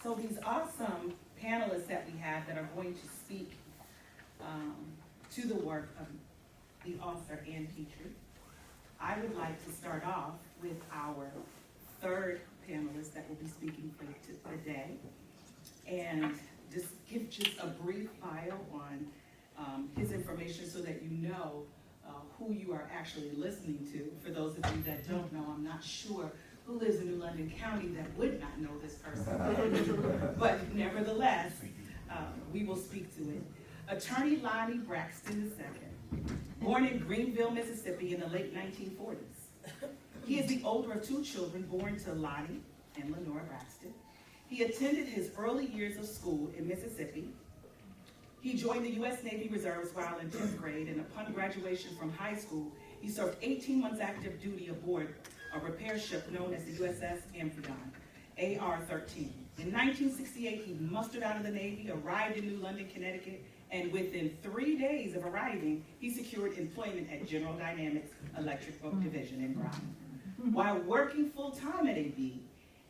So these awesome panelists that we have that are going to speak to the work of the author Ann Petry, I would like to start off with our third panelist that will be speaking for today, and just give just a brief bio on his information so that you know who you are actually listening to. For those of you that don't know, I'm not sure who lives in New London County that would not know this person, but nevertheless, we will speak to it. Attorney Lonnie Braxton II, born in Greenville, Mississippi in the late 1940s. He is the older of two children born to Lonnie and Lenora Braxton. He attended his early years of school in Mississippi. He joined the U.S. Navy Reserves while in 10th grade, and upon graduation from high school, he served 18 months active duty aboard a repair ship known as the USS Amphion, AR-13. In 1968, he mustered out of the Navy, arrived in New London, Connecticut, and within 3 days of arriving, he secured employment at General Dynamics Electric Division in Broward. While working full-time at AB,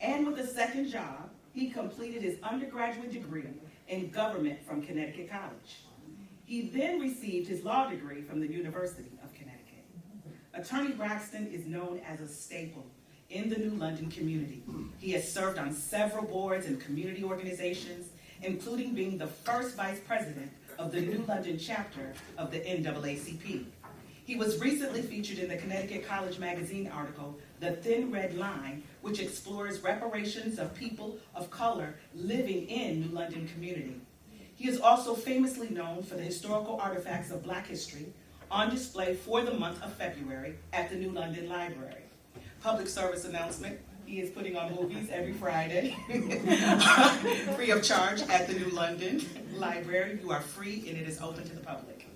and with a second job, he completed his undergraduate degree in government from Connecticut College. He then received his law degree from the University of Connecticut. Attorney Braxton is known as a staple in the New London community. He has served on several boards and community organizations, including being the first vice president of the New London chapter of the NAACP. He was recently featured in the Connecticut College magazine article, The Thin Red Line, which explores reparations of people of color living in New London community. He is also famously known for the historical artifacts of Black history on display for the month of February at the New London Library. Public service announcement, he is putting on movies every Friday, free of charge at the New London Library. You are free and it is open to the public.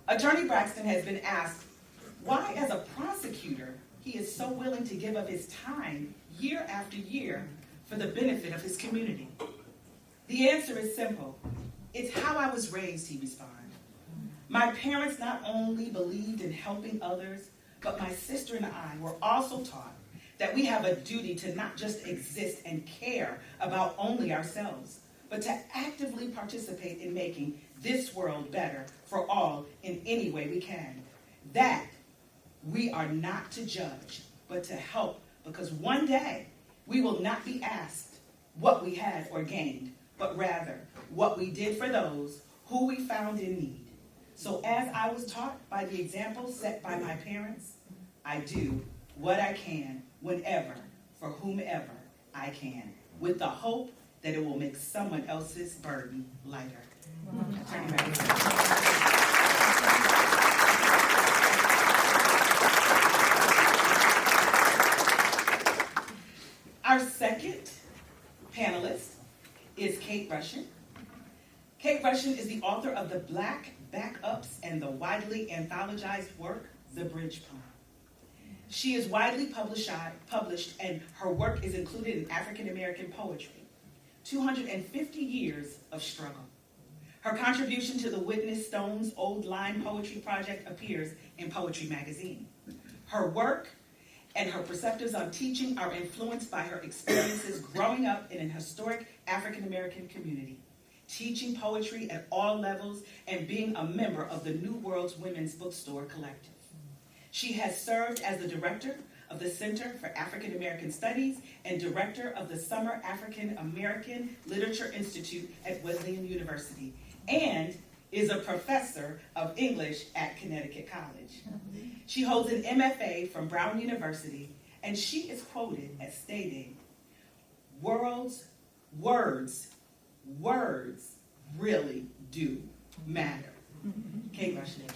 Attorney Braxton has been asked why, as a prosecutor, he is so willing to give of his time year after year for the benefit of his community. The answer is simple. It's how I was raised, he responded. My parents not only believed in helping others, but my sister and I were also taught that we have a duty to not just exist and care about only ourselves, but to actively participate in making this world better for all in any way we can. That we are not to judge, but to help, because one day we will not be asked what we had or gained, but rather what we did for those who we found in need. So as I was taught by the example set by my parents, I do what I can, whenever, for whomever I can, with the hope that it will make someone else's burden lighter. Our second panelist is Kate Rushin. Kate Rushin is the author of the Black Backups and the widely anthologized work, The Bridge Poem. She is widely published, and her work is included in African American poetry, 250 years of struggle. Her contribution to the Witness Stone's Old Line Poetry Project appears in Poetry Magazine. Her work and her perspectives on teaching are influenced by her experiences growing up in an historic African American community, teaching poetry at all levels, and being a member of the New World's Women's Bookstore Collective. She has served as the director of the Center for African American Studies and director of the Summer African American Literature Institute at Wesleyan University, and is a professor of English at Connecticut College. She holds an MFA from Brown University, and she is quoted as stating, words really do matter. Kate Rushin.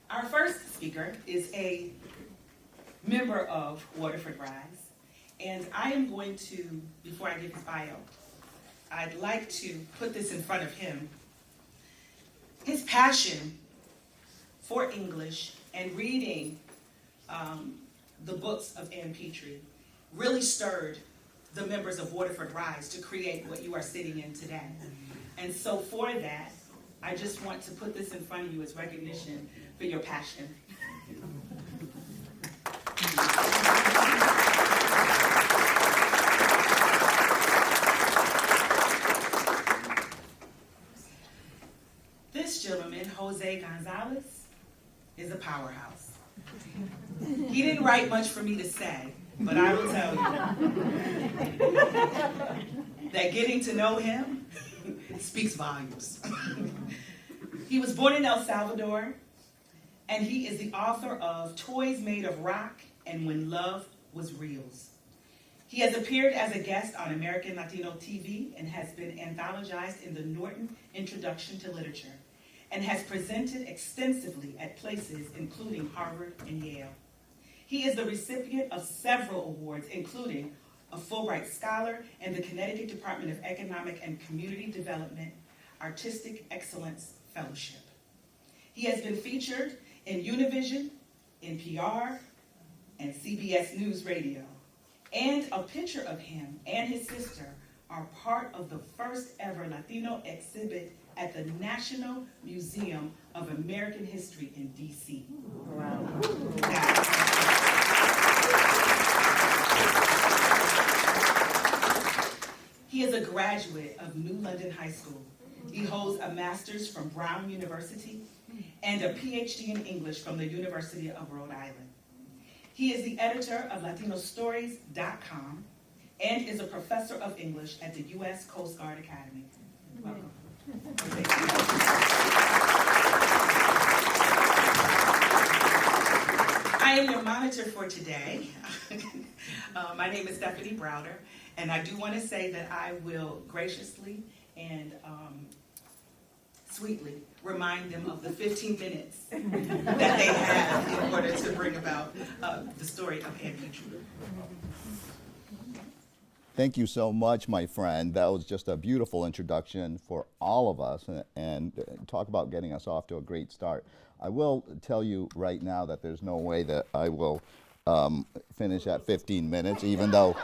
Our first speaker is a member of Waterford RISE, and I am going to, before I give his bio, I'd like to put this in front of him. His passion for English and reading the books of Ann Petry really stirred the members of Waterford RISE to create what you are sitting in today. And so for that, I just want to put this in front of you as recognition for your passion is a powerhouse. He didn't write much for me to say, but I will tell you that getting to know him speaks volumes. He was born in El Salvador, and he is the author of Toys Made of Rock and When Love Was Reals. He has appeared as a guest on American Latino TV and has been anthologized in the Norton Introduction to Literature, and has presented extensively at places including Harvard and Yale. He is the recipient of several awards, including a Fulbright Scholar and the Connecticut Department of Economic and Community Development Artistic Excellence Fellowship. He has been featured in Univision, NPR, and CBS News Radio. And a picture of him and his sister are part of the first ever Latino exhibit at the National Museum of American History in DC. Wow. He is a graduate of New London High School. He holds a master's from Brown University and a PhD in English from the University of Rhode Island. He is the editor of LatinoStories.com and is a professor of English at the U.S. Coast Guard Academy. Welcome. I am your monitor for today. My name is Stephanie Browder, and I do want to say that I will graciously and sweetly remind them of the 15 minutes that they have in order to bring about the story of Ann Petry. Thank you so much, my friend. That was just a beautiful introduction for all of us, and talk about getting us off to a great start. I will tell you right now that there's no way that I will finish at 15 minutes, even though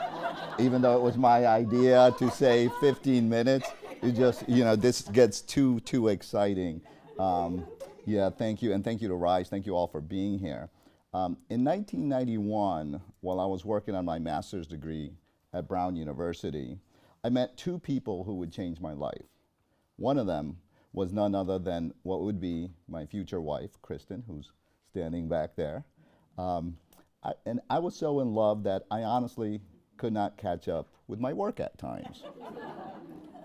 it was my idea to say 15 minutes. It just, this gets too exciting. Yeah, thank you, and thank you to RISE. Thank you all for being here. In 1991, while I was working on my master's degree at Brown University, I met two people who would change my life. One of them was none other than what would be my future wife, Kristen, who's standing back there. And I was so in love that I honestly could not catch up with my work at times.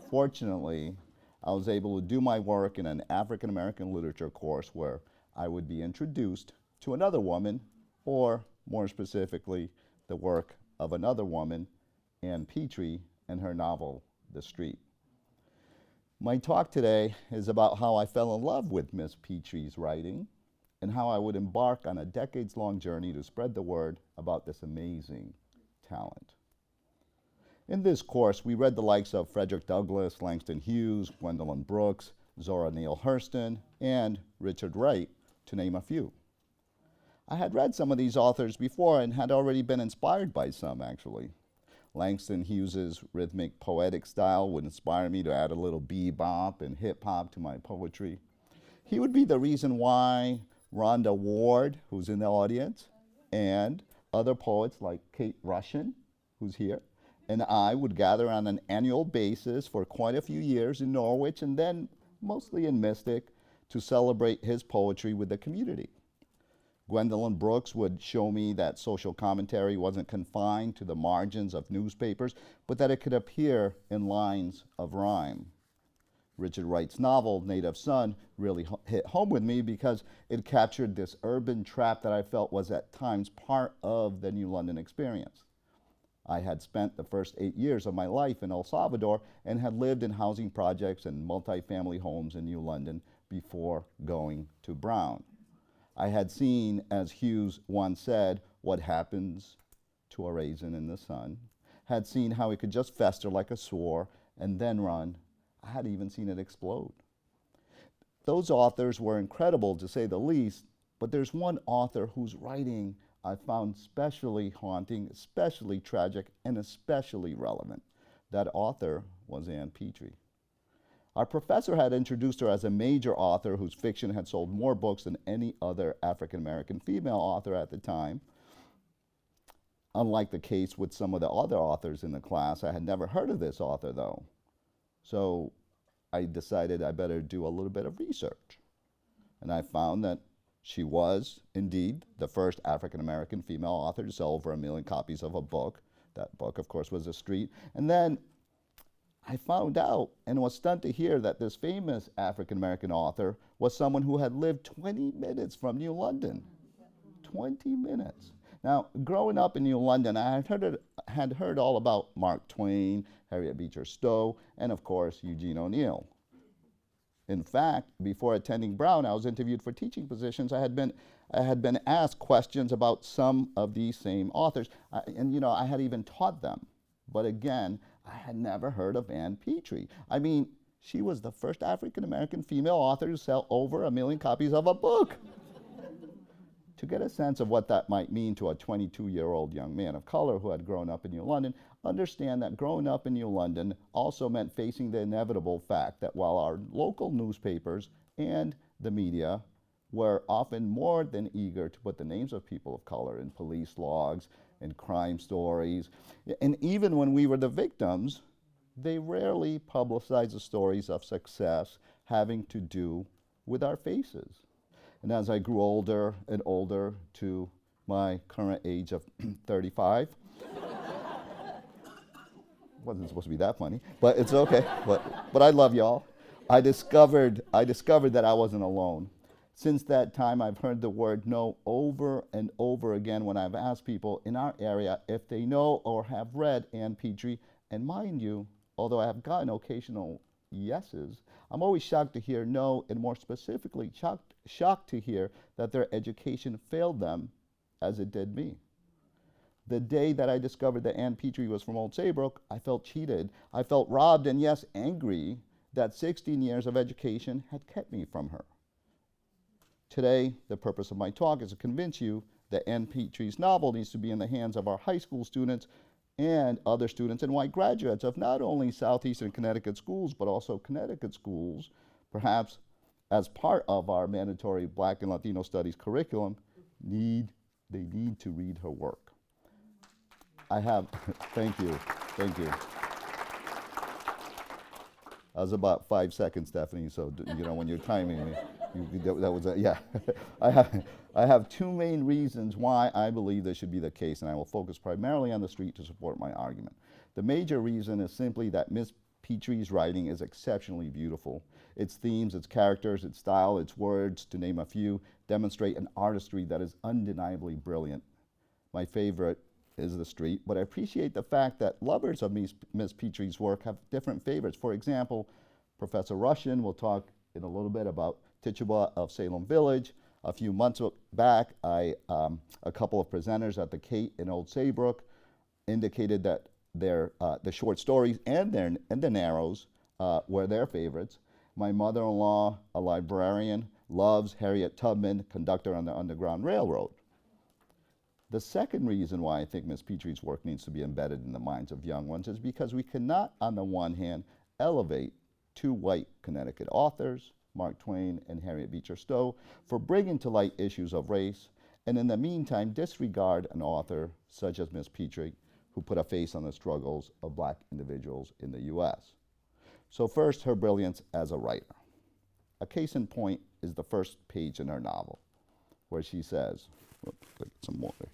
Fortunately, I was able to do my work in an African American literature course where I would be introduced to another woman, or more specifically, the work of another woman, Ann Petry, and her novel, The Street. My talk today is about how I fell in love with Miss Petry's writing and how I would embark on a decades-long journey to spread the word about this amazing talent. In this course, we read the likes of Frederick Douglass, Langston Hughes, Gwendolyn Brooks, Zora Neale Hurston, and Richard Wright, to name a few. I had read some of these authors before and had already been inspired by some, actually. Langston Hughes's rhythmic poetic style would inspire me to add a little bebop and hip-hop to my poetry. He would be the reason why Rhonda Ward, who's in the audience, and other poets like Kate Rushin, who's here, and I would gather on an annual basis for quite a few years in Norwich and then mostly in Mystic to celebrate his poetry with the community. Gwendolyn Brooks would show me that social commentary wasn't confined to the margins of newspapers, but that it could appear in lines of rhyme. Richard Wright's novel, Native Son, really hit home with me because it captured this urban trap that I felt was at times part of the New London experience. I had spent the first 8 years of my life in El Salvador and had lived in housing projects and multifamily homes in New London before going to Brown. I had seen, as Hughes once said, what happens to a raisin in the sun, had seen how it could just fester like a sore and then run. I had even seen it explode. Those authors were incredible, to say the least, but there's one author whose writing I found especially haunting, especially tragic, and especially relevant. That author was Ann Petry. Our professor had introduced her as a major author whose fiction had sold more books than any other African-American female author at the time. Unlike the case with some of the other authors in the class, I had never heard of this author, though. So I decided I better do a little bit of research. And I found that She was, indeed, the first African-American female author to sell over 1 million copies of a book. That book, of course, was A Street. And then I found out and was stunned to hear that this famous African-American author was someone who had lived 20 minutes from New London. 20 minutes. Now, growing up in New London, I had heard all about Mark Twain, Harriet Beecher Stowe, and of course, Eugene O'Neill. In fact, before attending Brown, I was interviewed for teaching positions. I had been asked questions about some of these same authors, and I had even taught them. But again, I had never heard of Ann Petry. I mean, she was the first African-American female author to sell over 1 million copies of a book. To get a sense of what that might mean to a 22-year-old young man of color who had grown up in New London, understand that growing up in New London also meant facing the inevitable fact that while our local newspapers and the media were often more than eager to put the names of people of color in police logs and crime stories, and even when we were the victims, they rarely publicized the stories of success having to do with our faces. And as I grew older and older to my current age of 35, wasn't supposed to be that funny, but it's okay. But I love y'all. I discovered that I wasn't alone. Since that time, I've heard the word no over and over again when I've asked people in our area if they know or have read Ann Petry. And mind you, although I have gotten occasional yeses, I'm always shocked to hear no, and more specifically, shocked to hear that their education failed them as it did me. The day that I discovered that Ann Petry was from Old Saybrook, I felt cheated. I felt robbed and, yes, angry that 16 years of education had kept me from her. Today, the purpose of my talk is to convince you that Ann Petry's novel needs to be in the hands of our high school students and other students and white graduates of not only Southeastern Connecticut schools, but also Connecticut schools, perhaps as part of our mandatory Black and Latino studies curriculum, they need to read her work. Thank you. That was about 5 seconds, Stephanie, so when you're timing me, that was yeah. I have two main reasons why I believe this should be the case, and I will focus primarily on the street to support my argument. The major reason is simply that Miss Petry's writing is exceptionally beautiful. Its themes, its characters, its style, its words, to name a few, demonstrate an artistry that is undeniably brilliant. My favorite is The Street, but I appreciate the fact that lovers of Miss Petry's work have different favorites. For example, Professor Rushin will talk in a little bit about Tituba of Salem Village. A few months back, a couple of presenters at the Kate in Old Saybrook indicated that the short stories and the narrows were their favorites. My mother-in-law, a librarian, loves Harriet Tubman, conductor on the Underground Railroad. The second reason why I think Miss Petry's work needs to be embedded in the minds of young ones is because we cannot, on the one hand, elevate two white Connecticut authors, Mark Twain and Harriet Beecher Stowe, for bringing to light issues of race, and in the meantime disregard an author such as Miss Petry, who put a face on the struggles of Black individuals in the U.S. So first, her brilliance as a writer. A case in point is the first page in her novel, where she says, some more there.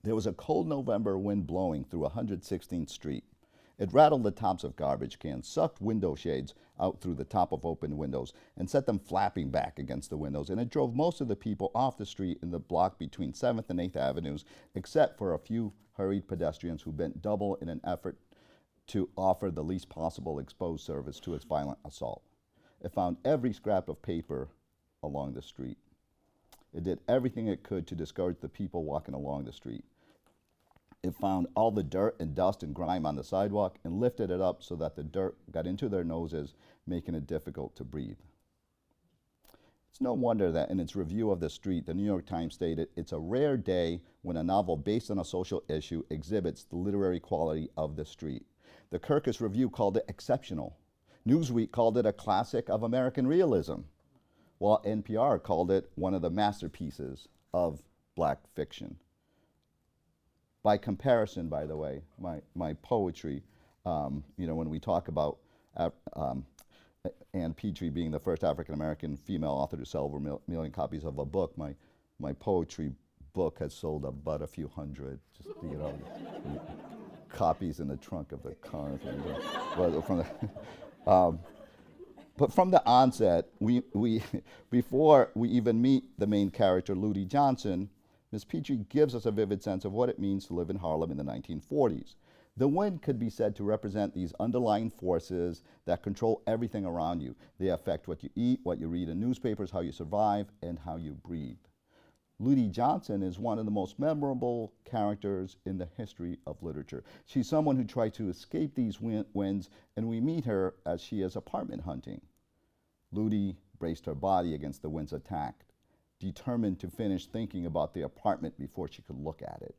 There was a cold November wind blowing through 116th Street. It rattled the tops of garbage cans, sucked window shades out through the top of open windows, and set them flapping back against the windows, and it drove most of the people off the street in the block between 7th and 8th Avenues, except for a few hurried pedestrians who bent double in an effort to offer the least possible exposed service to its violent assault. It found every scrap of paper along the street. It did everything it could to discourage the people walking along the street. It found all the dirt and dust and grime on the sidewalk and lifted it up so that the dirt got into their noses, making it difficult to breathe. It's no wonder that in its review of The Street, the New York Times stated, "It's a rare day when a novel based on a social issue exhibits the literary quality of The Street." The Kirkus Review called it exceptional. Newsweek called it a classic of American realism, while NPR called it one of the masterpieces of Black fiction. By comparison, by the way, my poetry when we talk about Ann Petry being the first African-American female author to sell over a million copies of a book, my poetry book has sold about a few hundred, just, copies in the trunk of the car. But from the onset, before we even meet the main character, Ludi Johnson, Ms. Petry gives us a vivid sense of what it means to live in Harlem in the 1940s. The wind could be said to represent these underlying forces that control everything around you. They affect what you eat, what you read in newspapers, how you survive, and how you breathe. Ludi Johnson is one of the most memorable characters in the history of literature. She's someone who tried to escape these winds, and we meet her as she is apartment hunting. Ludi braced her body against the wind's attack, determined to finish thinking about the apartment before she could look at it.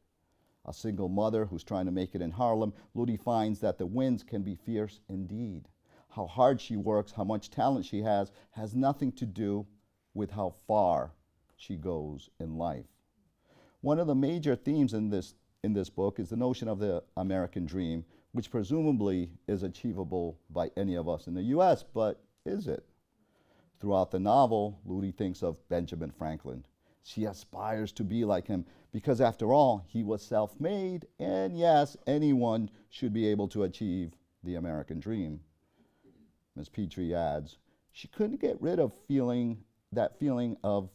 A single mother who's trying to make it in Harlem, Ludi finds that the winds can be fierce indeed. How hard she works, how much talent she has nothing to do with how far she goes in life. One of the major themes in this book is the notion of the American dream, which presumably is achievable by any of us in the US, but is it? Throughout the novel, Ludi thinks of Benjamin Franklin. She aspires to be like him because, after all, he was self-made, and yes, anyone should be able to achieve the American dream. Ms. Petry adds, she couldn't get rid of that feeling of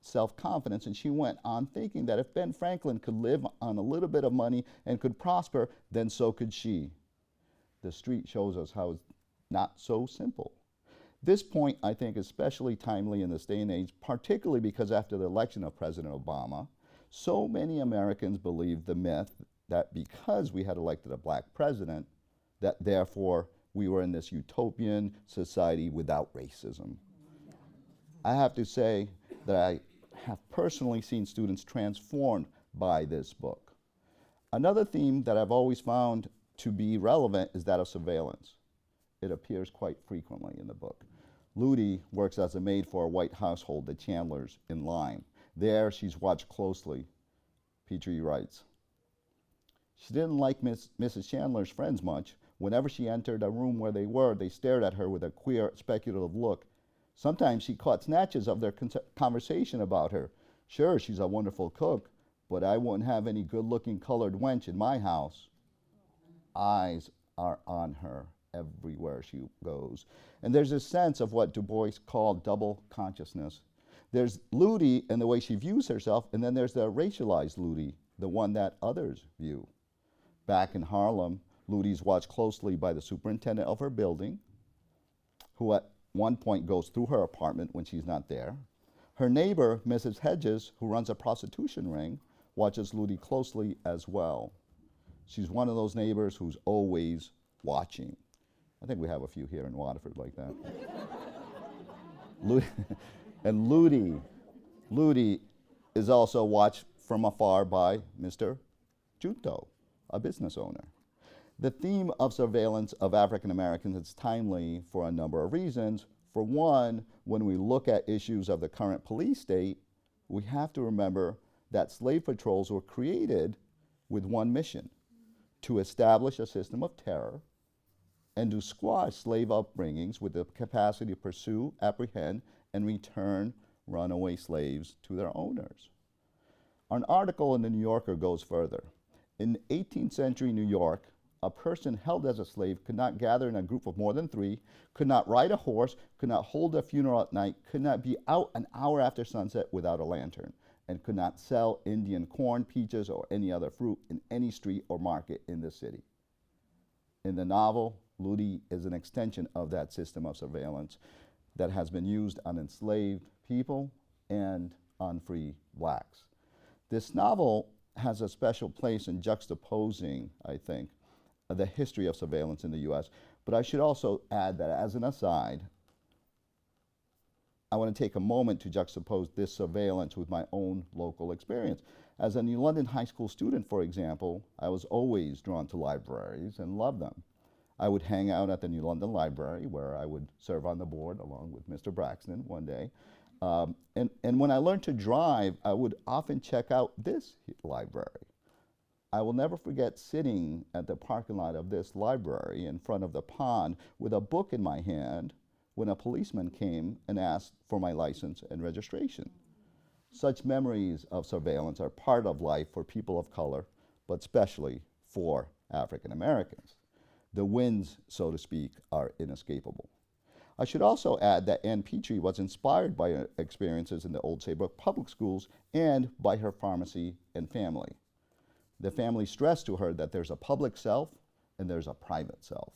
self-confidence, and she went on thinking that if Ben Franklin could live on a little bit of money and could prosper, then so could she. The street shows us how it's not so simple. This point, I think, is especially timely in this day and age, particularly because after the election of President Obama, so many Americans believed the myth that because we had elected a black president, that therefore we were in this utopian society without racism. I have to say that I have personally seen students transformed by this book. Another theme that I've always found to be relevant is that of surveillance. It appears quite frequently in the book. Ludi works as a maid for a white household, the Chandlers, in Lyme. There, she's watched closely. Petry writes, she didn't like Mrs. Chandler's friends much. Whenever she entered a room where they were, they stared at her with a queer, speculative look. Sometimes she caught snatches of their conversation about her. Sure, she's a wonderful cook, but I wouldn't have any good-looking colored wench in my house. Eyes are on her everywhere she goes. And there's this sense of what Du Bois called double consciousness. There's Ludi and the way she views herself, and then there's the racialized Ludi, the one that others view. Back in Harlem, Ludi's watched closely by the superintendent of her building, who at one point goes through her apartment when she's not there. Her neighbor, Mrs. Hedges, who runs a prostitution ring, watches Ludi closely as well. She's one of those neighbors who's always watching. I think we have a few here in Waterford like that. And Ludi is also watched from afar by Mr. Junto, a business owner. The theme of surveillance of African Americans is timely for a number of reasons. For one, when we look at issues of the current police state, we have to remember that slave patrols were created with one mission: to establish a system of terror and to squash slave upbringings with the capacity to pursue, apprehend, and return runaway slaves to their owners. An article in the New Yorker goes further. In 18th century New York, a person held as a slave could not gather in a group of more than 3, could not ride a horse, could not hold a funeral at night, could not be out an hour after sunset without a lantern, and could not sell Indian corn, peaches, or any other fruit in any street or market in the city. In the novel, Ludi is an extension of that system of surveillance that has been used on enslaved people and on free blacks. This novel has a special place in juxtaposing, I think, the history of surveillance in the US, but I should also add that as an aside, I want to take a moment to juxtapose this surveillance with my own local experience. As a New London high school student, for example, I was always drawn to libraries and loved them. I would hang out at the New London Library, where I would serve on the board along with Mr. Braxton one day. And when I learned to drive, I would often check out this library. I will never forget sitting at the parking lot of this library in front of the pond with a book in my hand when a policeman came and asked for my license and registration. Such memories of surveillance are part of life for people of color, but especially for African Americans. The winds, so to speak, are inescapable. I should also add that Ann Petry was inspired by her experiences in the Old Saybrook Public Schools and by her pharmacy and family. The family stressed to her that there's a public self and there's a private self.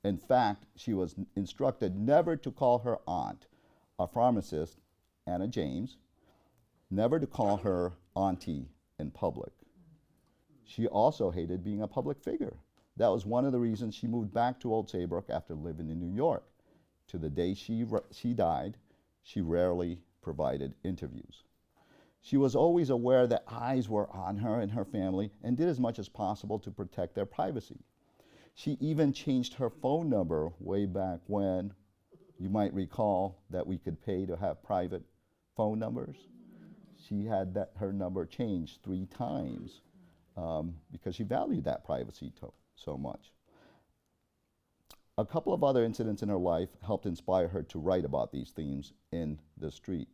In fact, she was instructed never to call her aunt, a pharmacist, Anna James, never to call her auntie in public. She also hated being a public figure. That was one of the reasons she moved back to Old Saybrook after living in New York. To the day she died, she rarely provided interviews. She was always aware that eyes were on her and her family and did as much as possible to protect their privacy. She even changed her phone number way back when. You might recall that we could pay to have private phone numbers. She had her number changed 3 times because she valued that privacy so much. A couple of other incidents in her life helped inspire her to write about these themes in the street.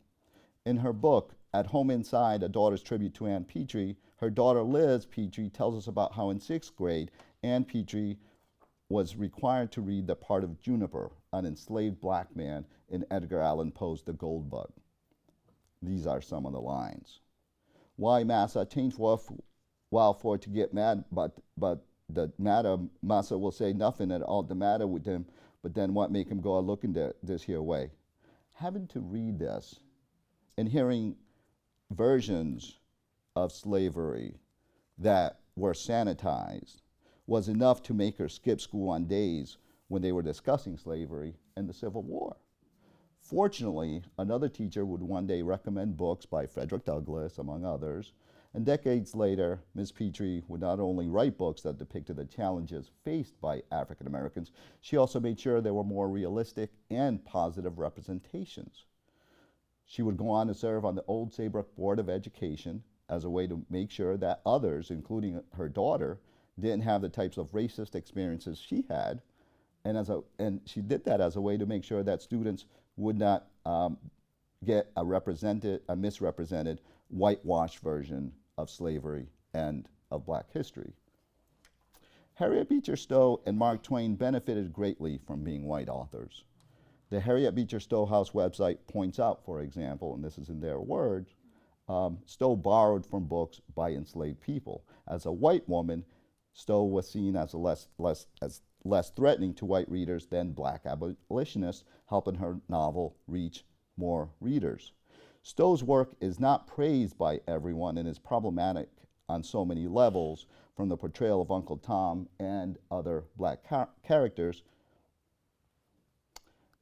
In her book, At Home Inside, A Daughter's Tribute to Ann Petry, her daughter Liz Petry tells us about how in 6th grade, Ann Petry was required to read the part of Juniper, an enslaved black man in Edgar Allan Poe's The Gold Bug. These are some of the lines. Why, massa, change while for to get mad, but the matter, massa will say nothing at all the matter with him, but then what make him go a looking this here way? Having to read this and hearing versions of slavery that were sanitized was enough to make her skip school on days when they were discussing slavery and the Civil War. Fortunately, another teacher would one day recommend books by Frederick Douglass, among others, and decades later, Ms. Petry would not only write books that depicted the challenges faced by African Americans, she also made sure there were more realistic and positive representations. She would go on to serve on the Old Saybrook Board of Education as a way to make sure that others, including her daughter, didn't have the types of racist experiences she had, and she did that as a way to make sure that students would not get a misrepresented, whitewashed version of slavery and of black history. Harriet Beecher Stowe and Mark Twain benefited greatly from being white authors. The Harriet Beecher Stowe House website points out, for example, and this is in their words, Stowe borrowed from books by enslaved people. As a white woman, Stowe was seen as less threatening to white readers than black abolitionists, helping her novel reach more readers. Stowe's work is not praised by everyone and is problematic on so many levels, from the portrayal of Uncle Tom and other black characters.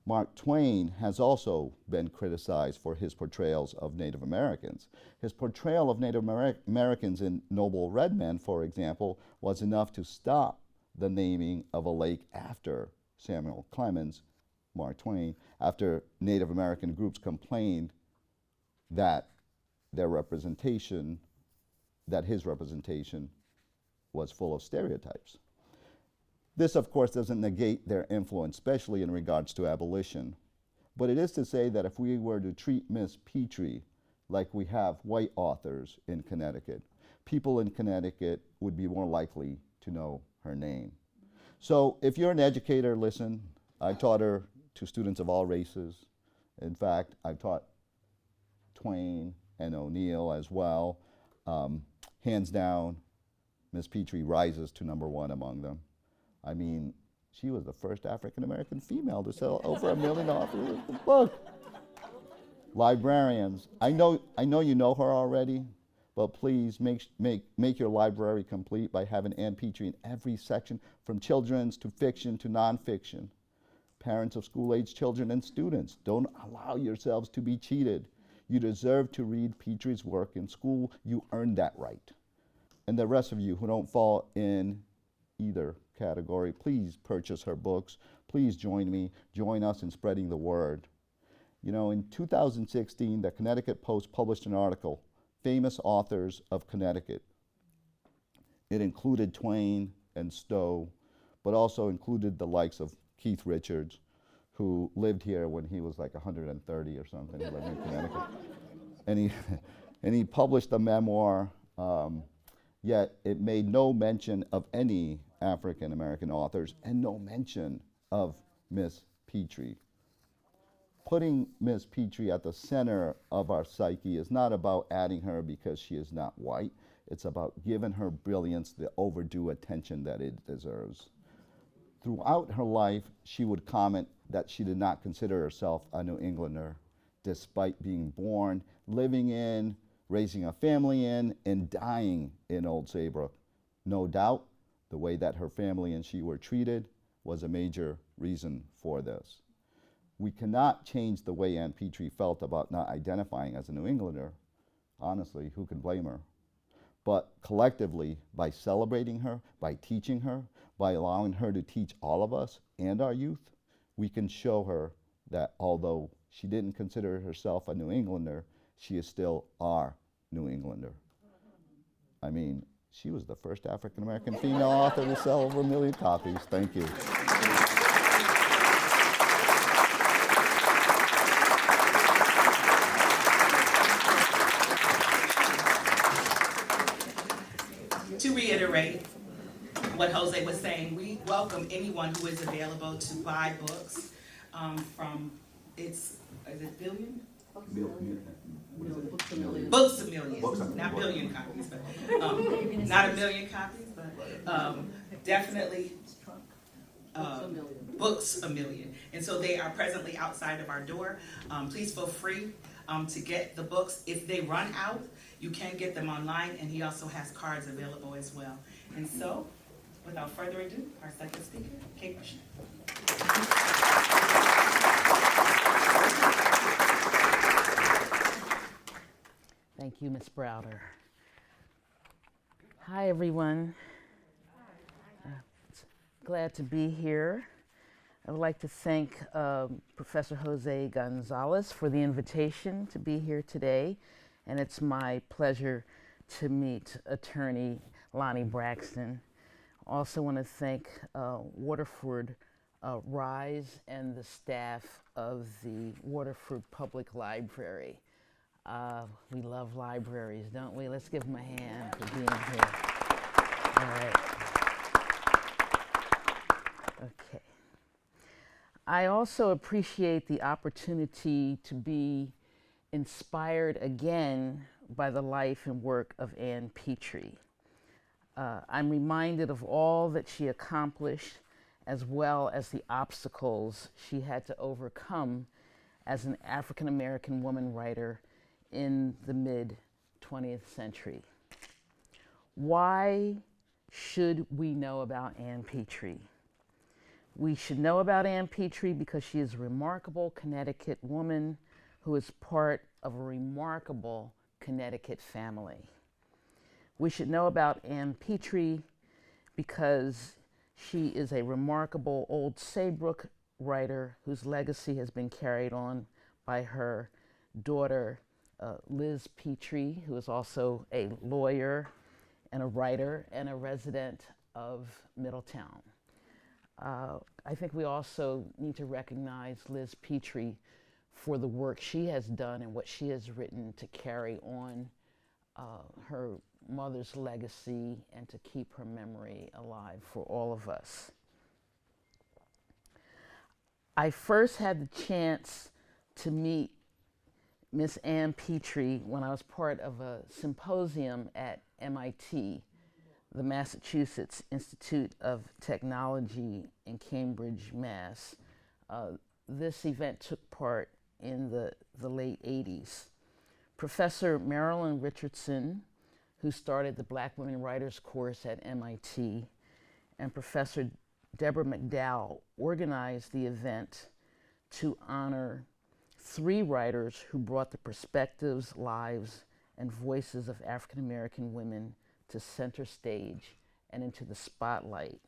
Mark Twain has also been criticized for his portrayals of Native Americans. His portrayal of Native Americans in Noble Red Men, for example, was enough to stop the naming of a lake after Samuel Clemens, Mark Twain, after Native American groups complained that his representation was full of stereotypes. This, of course, doesn't negate their influence, especially in regards to abolition. But it is to say that if we were to treat Miss Petry like we have white authors in Connecticut, people in Connecticut would be more likely to know her name. So if you're an educator, listen. I taught her to students of all races. In fact, I've taught Twain and O'Neill as well. Hands down, Miss Petry rises to #1 among them. I mean, she was the first African-American female to sell over 1 million copies of the book. Librarians, I know you know her already, but please make your library complete by having Ann Petry in every section, from children's to fiction to nonfiction. Parents of school-age children and students, don't allow yourselves to be cheated. You deserve to read Petry's work in school. You earned that right. And the rest of you who don't fall in either category, please purchase her books. Please join us in spreading the word. You know, in 2016, the Connecticut Post published an article, Famous Authors of Connecticut. It included Twain and Stowe, but also included the likes of Keith Richards, who lived here when he was like 130 or something. He lived in Connecticut. And he published a memoir, yet it made no mention of any African American authors and no mention of Miss Petry. Putting Miss Petry at the center of our psyche is not about adding her because she is not white. It's about giving her brilliance the overdue attention that it deserves. Throughout her life, she would comment that she did not consider herself a New Englander, despite being born, living in, raising a family in, and dying in Old Saybrook. No doubt, the way that her family and she were treated was a major reason for this. We cannot change the way Ann Petry felt about not identifying as a New Englander. Honestly, who can blame her? But collectively, by celebrating her, by teaching her, by allowing her to teach all of us and our youth, we can show her that although she didn't consider herself a New Englander, she is still our New Englander. I mean, she was the first African American female author to sell over 1 million copies. Thank you. To reiterate what Jose was saying, we welcome anyone who is available to buy books from is it billion? Books a million, not billion copies, but not a million copies, but definitely books a million. And so they are presently outside of our door. Please feel free to get the books. If they run out, you can get them online, and he also has cards available as well. And so, without further ado, our second speaker, Kate Rushin. Thank you, Ms. Browder. Hi, everyone. Glad to be here. I would like to thank Professor Jose Gonzalez for the invitation to be here today. And it's my pleasure to meet attorney Lonnie Braxton. Also want to thank Waterford RISE and the staff of the Waterford Public Library. We love libraries, don't we? Let's give them a hand for being here. All right. Okay. I also appreciate the opportunity to be inspired again by the life and work of Ann Petry. I'm reminded of all that she accomplished, as well as the obstacles she had to overcome as an African American woman writer in the mid-20th century. Why should we know about Ann Petry? We should know about Ann Petry because she is a remarkable Connecticut woman who is part of a remarkable Connecticut family. We should know about Ann Petry because she is a remarkable Old Saybrook writer whose legacy has been carried on by her daughter, Liz Petry, who is also a lawyer and a writer and a resident of Middletown. I think we also need to recognize Liz Petry for the work she has done and what she has written to carry on her mother's legacy and to keep her memory alive for all of us. I first had the chance to meet Miss Ann Petry when I was part of a symposium at MIT, the Massachusetts Institute of Technology in Cambridge, Mass. This event took part in the late 80s. Professor Marilyn Richardson, who started the Black Women Writers course at MIT, and Professor Deborah McDowell organized the event to honor 3 writers who brought the perspectives, lives, and voices of African American women to center stage and into the spotlight.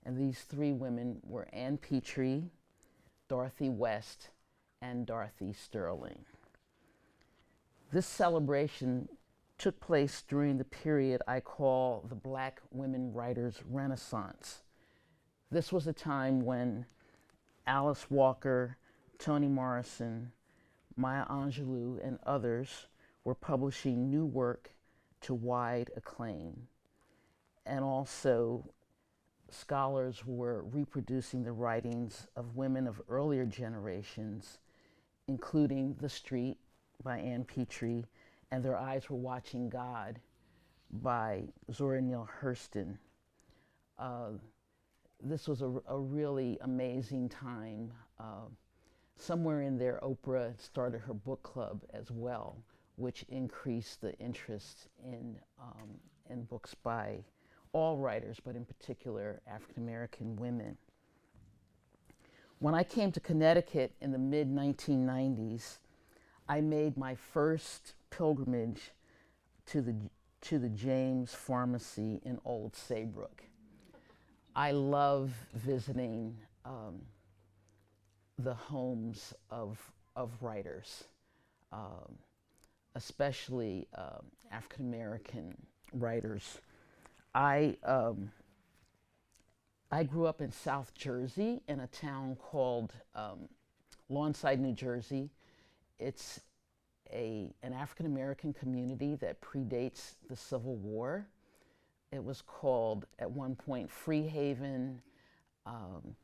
And these 3 women were Ann Petry, Dorothy West, and Dorothy Sterling. This celebration took place during the period I call the Black Women Writers Renaissance. This was a time when Alice Walker, Toni Morrison, Maya Angelou, and others were publishing new work to wide acclaim. And also, scholars were reproducing the writings of women of earlier generations, including The Street by Ann Petry and Their Eyes Were Watching God by Zora Neale Hurston. This was a really amazing time. Somewhere in there, Oprah started her book club as well, which increased the interest in books by all writers, but in particular African-American women. When I came to Connecticut in the mid-1990s, I made my first pilgrimage to the James Pharmacy in Old Saybrook. I love visiting the homes of writers, especially African-American writers. I grew up in South Jersey in a town called Lawnside, New Jersey. It's an African-American community that predates the Civil War. It was called, at one point, Free Haven, and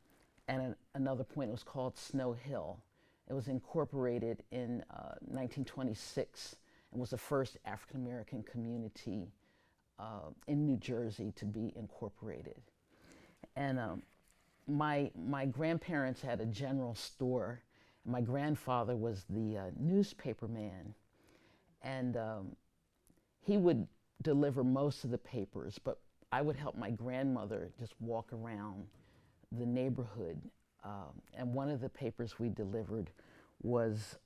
at another point it was called Snow Hill. It was incorporated in 1926 and was the first African-American community in New Jersey to be incorporated. And my grandparents had a general store. My grandfather was the newspaper man, and he would deliver most of the papers, but I would help my grandmother just walk around the neighborhood. And one of the papers we delivered was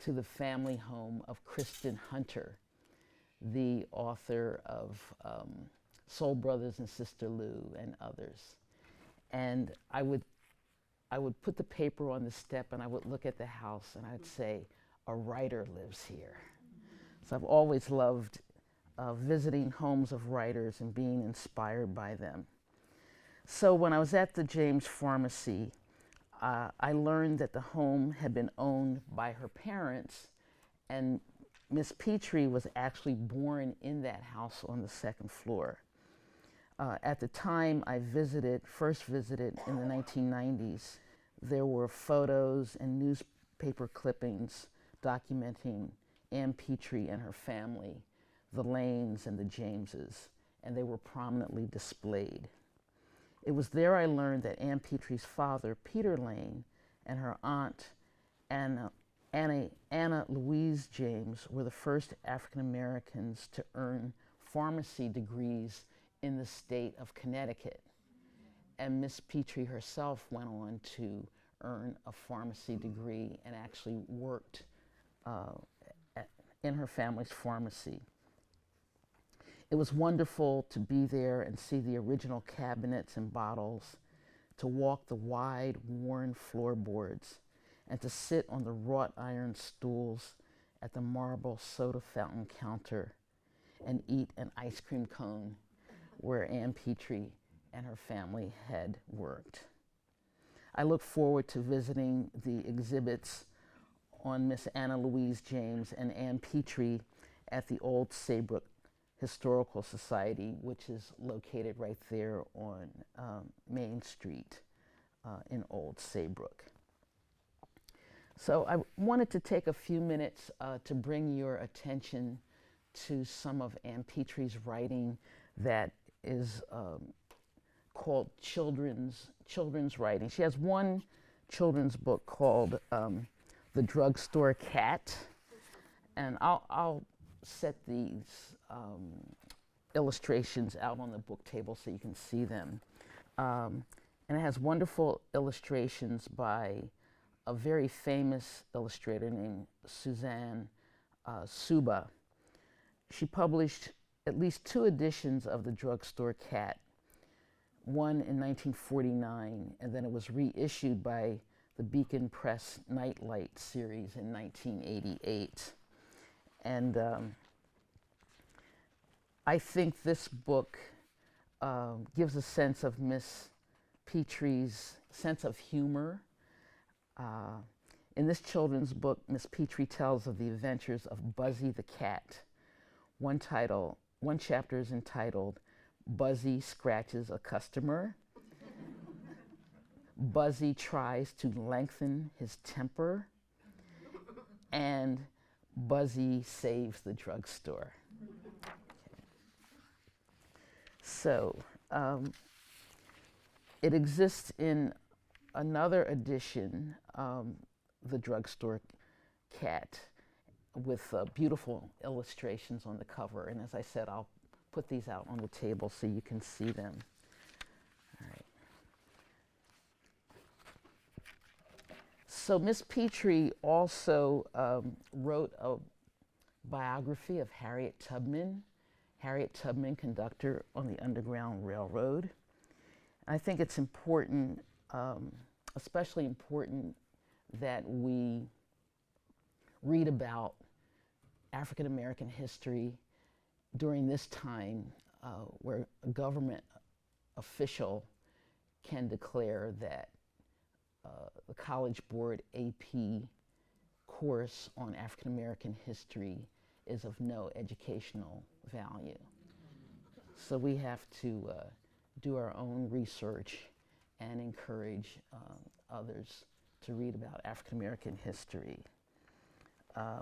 to the family home of Kristen Hunter, the author of Soul Brothers and Sister Lou and others. And I would put the paper on the step and I would look at the house and I'd say, a writer lives here. So I've always loved visiting homes of writers and being inspired by them. So when I was at the James Pharmacy, I learned that the home had been owned by her parents, and Miss Petry was actually born in that house on the second floor. At the time I first visited in the 1990s, there were photos and newspaper clippings documenting Ann Petry and her family, the Lanes and the Jameses, and they were prominently displayed. It was there I learned that Ann Petry's father, Peter Lane, and her aunt, Anna Louise James, were the first African Americans to earn pharmacy degrees in the state of Connecticut. And Miss Petry herself went on to earn a pharmacy degree and actually worked in her family's pharmacy. It was wonderful to be there and see the original cabinets and bottles, to walk the wide, worn floorboards, and to sit on the wrought iron stools at the marble soda fountain counter and eat an ice cream cone where Ann Petry and her family had worked. I look forward to visiting the exhibits on Miss Anna Louise James and Ann Petry at the Old Saybrook Historical Society, which is located right there on Main Street in Old Saybrook. So I wanted to take a few minutes to bring your attention to some of Ann Petry's writing that is called children's writing. She has one children's book called The Drugstore Cat, and I'll set these illustrations out on the book table so you can see them. And it has wonderful illustrations by a very famous illustrator named Suzanne Suba. She published at least 2 editions of The Drugstore Cat, one in 1949, and then it was reissued by the Beacon Press Nightlight series in 1988. And I think this book gives a sense of Miss Petry's sense of humor. In this children's book, Miss Petry tells of the adventures of Buzzy the cat. One chapter is entitled, Buzzy Scratches a Customer. Buzzy tries to lengthen his temper, and Buzzy saves the drugstore. Okay. So it exists in another edition, The Drugstore Cat, with beautiful illustrations on the cover. And as I said, I'll put these out on the table so you can see them. All right. So Miss Petry also wrote a biography of Harriet Tubman, conductor on the Underground Railroad. I think it's important, especially important, that we read about African American history during this time where a government official can declare that the College Board AP course on African American history is of no educational value. So we have to do our own research and encourage others to read about African American history.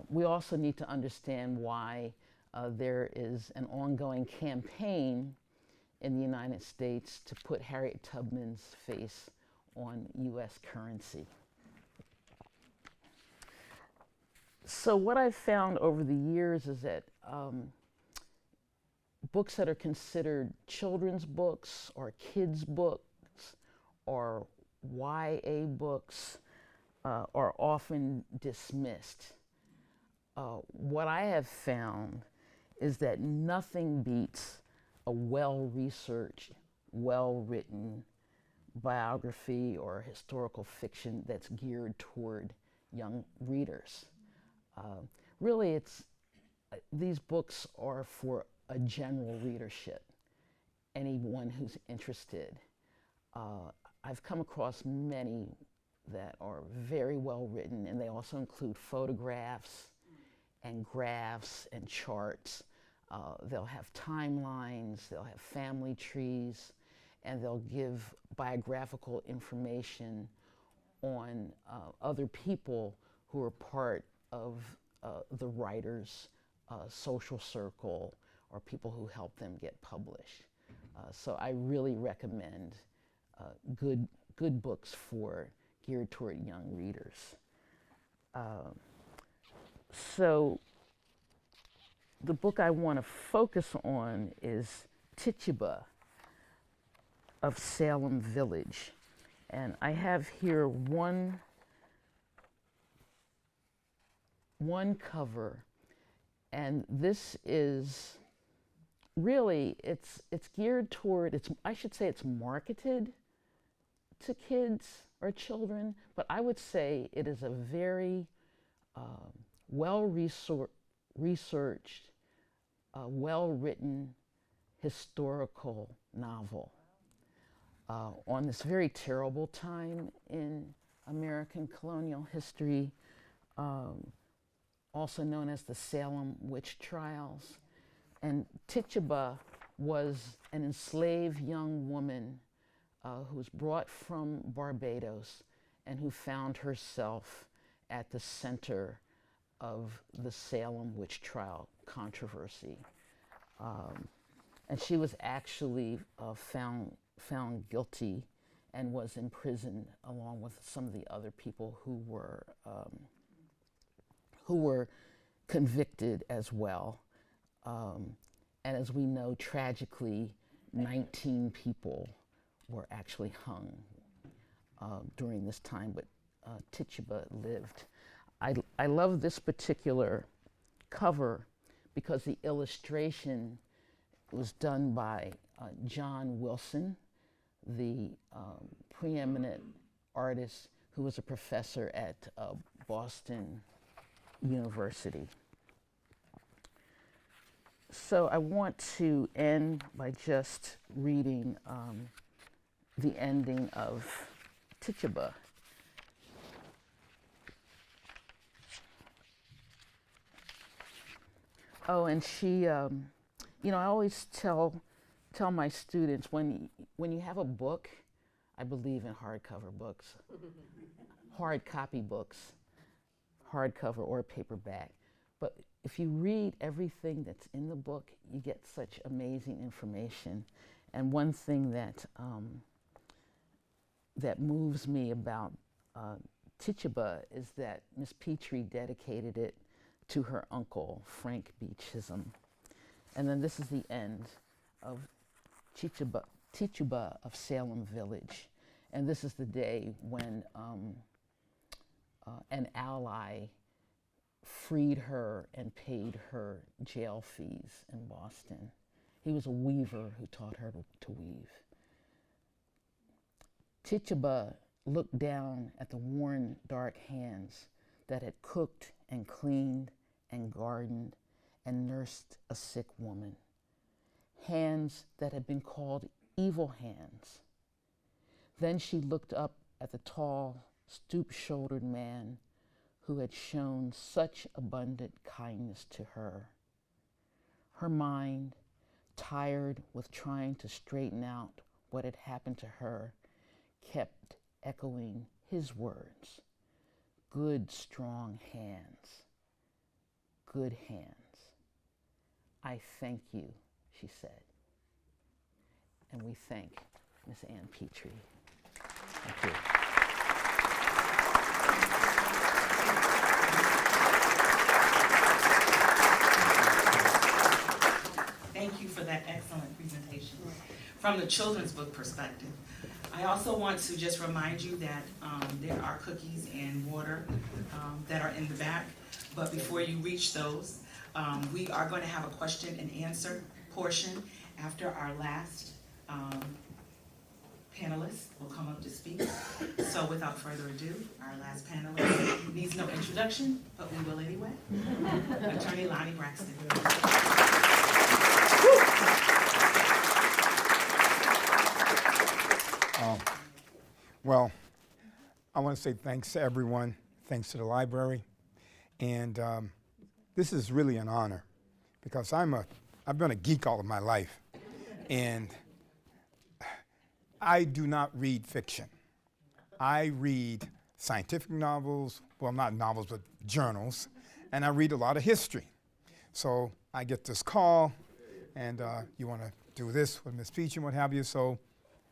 We also need to understand why there is an ongoing campaign in the United States to put Harriet Tubman's face on US currency. So what I've found over the years is that books that are considered children's books or kids' books or YA books are often dismissed. What I have found is that nothing beats a well-researched, well-written biography or historical fiction that's geared toward young readers. Really, these books are for a general readership, anyone who's interested. I've come across many that are very well written, and they also include photographs and graphs and charts. They'll have timelines, they'll have family trees, and they'll give biographical information on other people who are part of the writer's social circle or people who help them get published. So I really recommend good books geared toward young readers. So the book I want to focus on is Tituba of Salem Village. And I have here one cover, and this is really, it's geared toward, I should say it's marketed to kids or children, but I would say it is a very well-researched, well-written historical novel on this very terrible time in American colonial history, also known as the Salem witch trials. And Tituba was an enslaved young woman who was brought from Barbados and who found herself at the center of the Salem witch trial controversy. And she was actually found guilty and was imprisoned along with some of the other people who were convicted as well. And as we know, tragically, 19 people were actually hung during this time, but Tituba lived. I love this particular cover because the illustration was done by John Wilson, the preeminent artist who was a professor at Boston University. So I want to end by just reading the ending of Tituba. Oh, and she, you know, I always tell my students when you have a book, I believe in hardcover books, hard copy books, hardcover or paperback. But if you read everything that's in the book, you get such amazing information. And one thing that that moves me about Tituba is that Miss Petry dedicated it to her uncle, Frank B. Chisholm. And then this is the end of Tituba of Salem Village. And this is the day when an ally freed her and paid her jail fees in Boston. He was a weaver who taught her to weave. Tituba looked down at the worn, dark hands that had cooked and cleaned and gardened and nursed a sick woman. Hands that had been called evil hands. Then she looked up at the tall, stoop-shouldered man who had shown such abundant kindness to her. Her mind, tired with trying to straighten out what had happened to her, kept echoing his words. Good, strong hands. Good hands. I thank you, she said. And we thank Miss Ann Petry. Thank you. Thank you for that excellent presentation from the children's book perspective. I also want to just remind you that there are cookies and water that are in the back, but before you reach those, we are going to have a question and answer portion after our last panelist will come up to speak. So without further ado, our last panelist needs no introduction, but we will anyway. Attorney Lonnie Braxton. Well, I want to say thanks to everyone, thanks to the library, and this is really an honor because I've been a geek all of my life, and I do not read fiction. I read scientific novels, well, not novels, but journals, and I read a lot of history. So I get this call, and you want to do this with Ms. Peach and what have you, so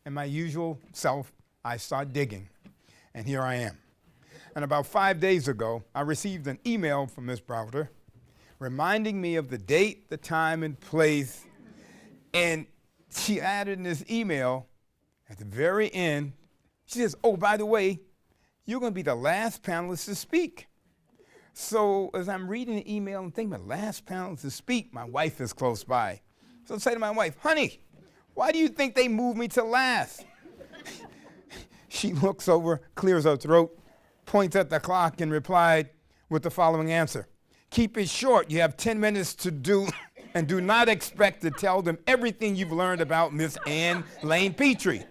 in my usual self, I start digging, and here I am. And about 5 days ago, I received an email from Ms. Browder reminding me of the date, the time, and place, and she added in this email, at the very end, she says, oh, by the way, you're going to be the last panelist to speak. So as I'm reading the email and thinking, the last panelist to speak, my wife is close by. So I say to my wife, honey, why do you think they moved me to last? She looks over, clears her throat, points at the clock, and replied with the following answer. Keep it short. You have 10 minutes to do, and do not expect to tell them everything you've learned about Miss Ann Lane Petry.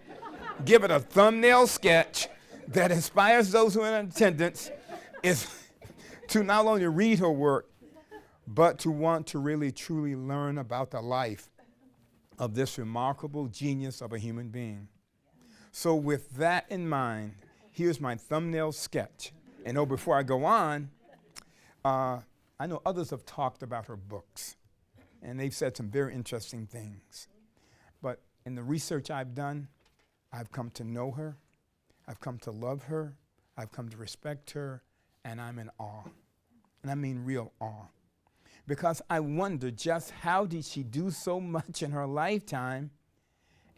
Give it a thumbnail sketch that inspires those who are in attendance is to not only read her work, but to want to really truly learn about the life of this remarkable genius of a human being. So with that in mind, here's my thumbnail sketch. And before I go on, I know others have talked about her books, and they've said some very interesting things. But in the research I've done, I've come to know her, I've come to love her, I've come to respect her, and I'm in awe. And I mean real awe. Because I wonder just how did she do so much in her lifetime,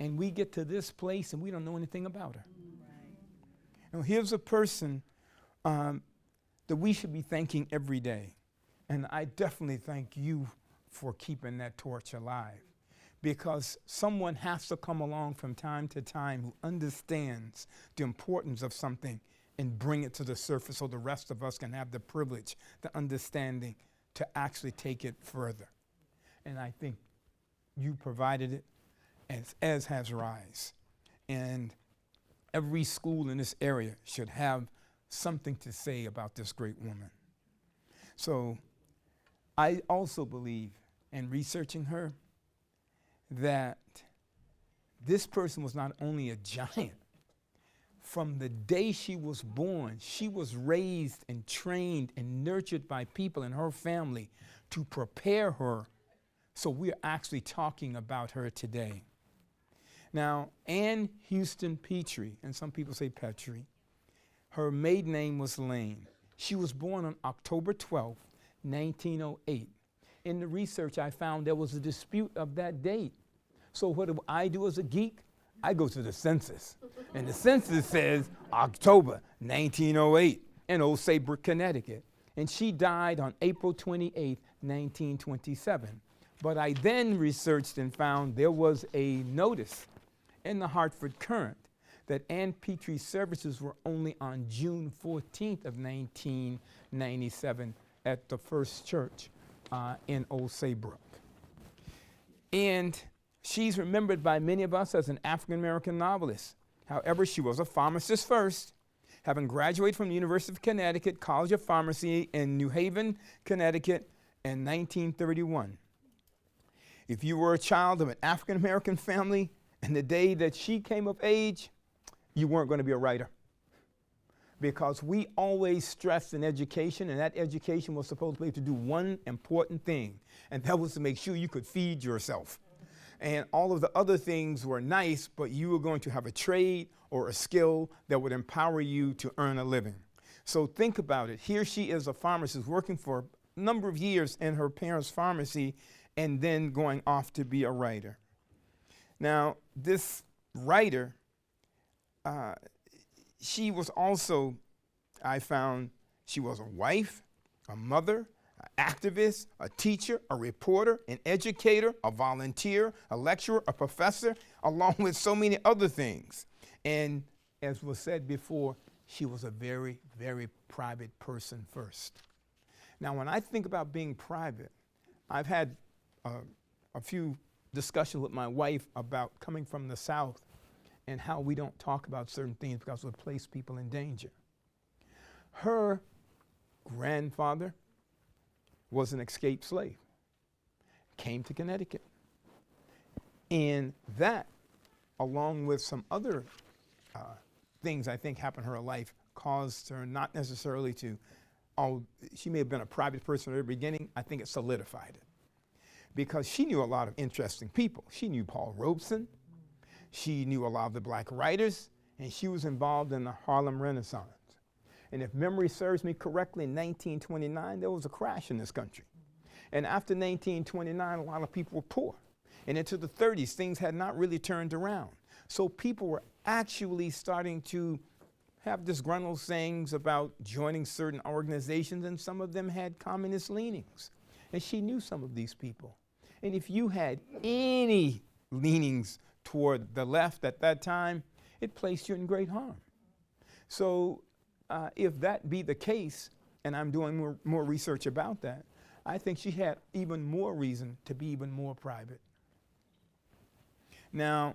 and we get to this place and we don't know anything about her. Right. Now, here's a person that we should be thanking every day. And I definitely thank you for keeping that torch alive. Because someone has to come along from time to time who understands the importance of something and bring it to the surface so the rest of us can have the privilege, the understanding to actually take it further. And I think you provided it, as has RISE. And every school in this area should have something to say about this great woman. So I also believe, in researching her, that this person was not only a giant. From the day she was born, she was raised and trained and nurtured by people in her family to prepare her. So we're actually talking about her today. Now, Ann Houston Petry, and some people say Petry, her maiden name was Lane. She was born on October 12, 1908. In the research, I found there was a dispute of that date. So what do I do as a geek? I go to the census. And the census says October 1908 in Old Saybrook, Connecticut. And she died on April 28, 1927. But I then researched and found there was a notice in the Hartford Courant that Ann Petry's services were only on June 14th of 1997 at the First Church in Old Saybrook. And she's remembered by many of us as an African-American novelist. However, she was a pharmacist first, having graduated from the University of Connecticut College of Pharmacy in New Haven, Connecticut in 1931. If you were a child of an African-American family, and the day that she came of age, you weren't going to be a writer. Because we always stressed in education, and that education was supposed to be able to do one important thing, and that was to make sure you could feed yourself. And all of the other things were nice, but you were going to have a trade or a skill that would empower you to earn a living. So think about it. Here she is, a pharmacist, working for a number of years in her parents' pharmacy, and then going off to be a writer. Now, this writer, she was also, I found, she was a wife, a mother, an activist, a teacher, a reporter, an educator, a volunteer, a lecturer, a professor, along with so many other things. And as was said before, she was a very, very private person first. Now, when I think about being private, I've had a few discussions with my wife about coming from the South and how we don't talk about certain things because it would place people in danger. Her grandfather was an escaped slave, came to Connecticut. And that, along with some other things I think happened in her life, caused her not necessarily to, she may have been a private person at the beginning, I think it solidified it. Because she knew a lot of interesting people. She knew Paul Robeson, she knew a lot of the black writers, and she was involved in the Harlem Renaissance. And if memory serves me correctly, in 1929, there was a crash in this country. And after 1929, a lot of people were poor. And into the 30s, things had not really turned around. So people were actually starting to have disgruntled sayings about joining certain organizations, and some of them had communist leanings. And she knew some of these people. And if you had any leanings toward the left at that time, it placed you in great harm. So if that be the case, and I'm doing more research about that, I think she had even more reason to be even more private. Now,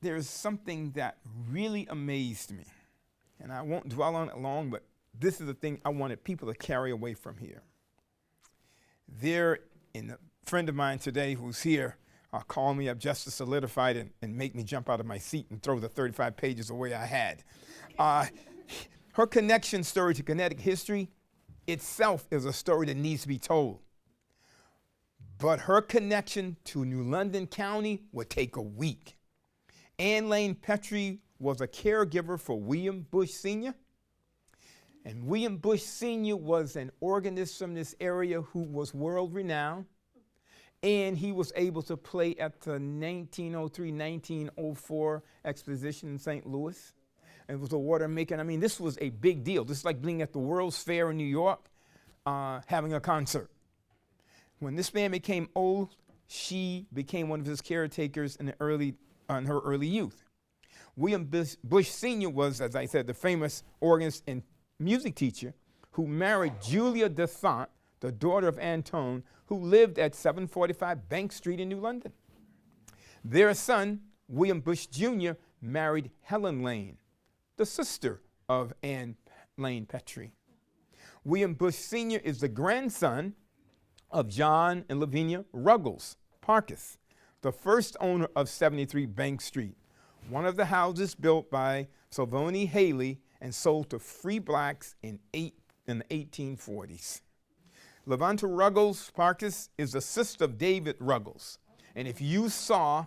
there's something that really amazed me, and I won't dwell on it long, but this is the thing I wanted people to carry away from here. A friend of mine today who's here called me up just to solidify it and make me jump out of my seat and throw the 35 pages away I had. Her connection story to Connecticut history itself is a story that needs to be told. But her connection to New London County would take a week. Ann Lane Petry was a caregiver for William Bush Sr., and William Bush Sr. was an organist from this area who was world-renowned, and he was able to play at the 1903-1904 exposition in St. Louis. And it was a water making. I mean, this was a big deal. This is like being at the World's Fair in New York, having a concert. When this man became old, she became one of his caretakers in her early youth. William Bush Sr. was, as I said, the famous organist and music teacher who married Julia Desant the daughter of Antone, who lived at 745 Bank Street in New London. Their son, William Bush Jr., married Helen Lane, the sister of Ann Petry. William Bush Sr. is the grandson of John and Lavinia Ruggles Parkes, the first owner of 73 Bank Street, one of the houses built by Sylvanie Haley and sold to free blacks in the 1840s. Lavanta Ruggles Parkes is the sister of David Ruggles. And if you saw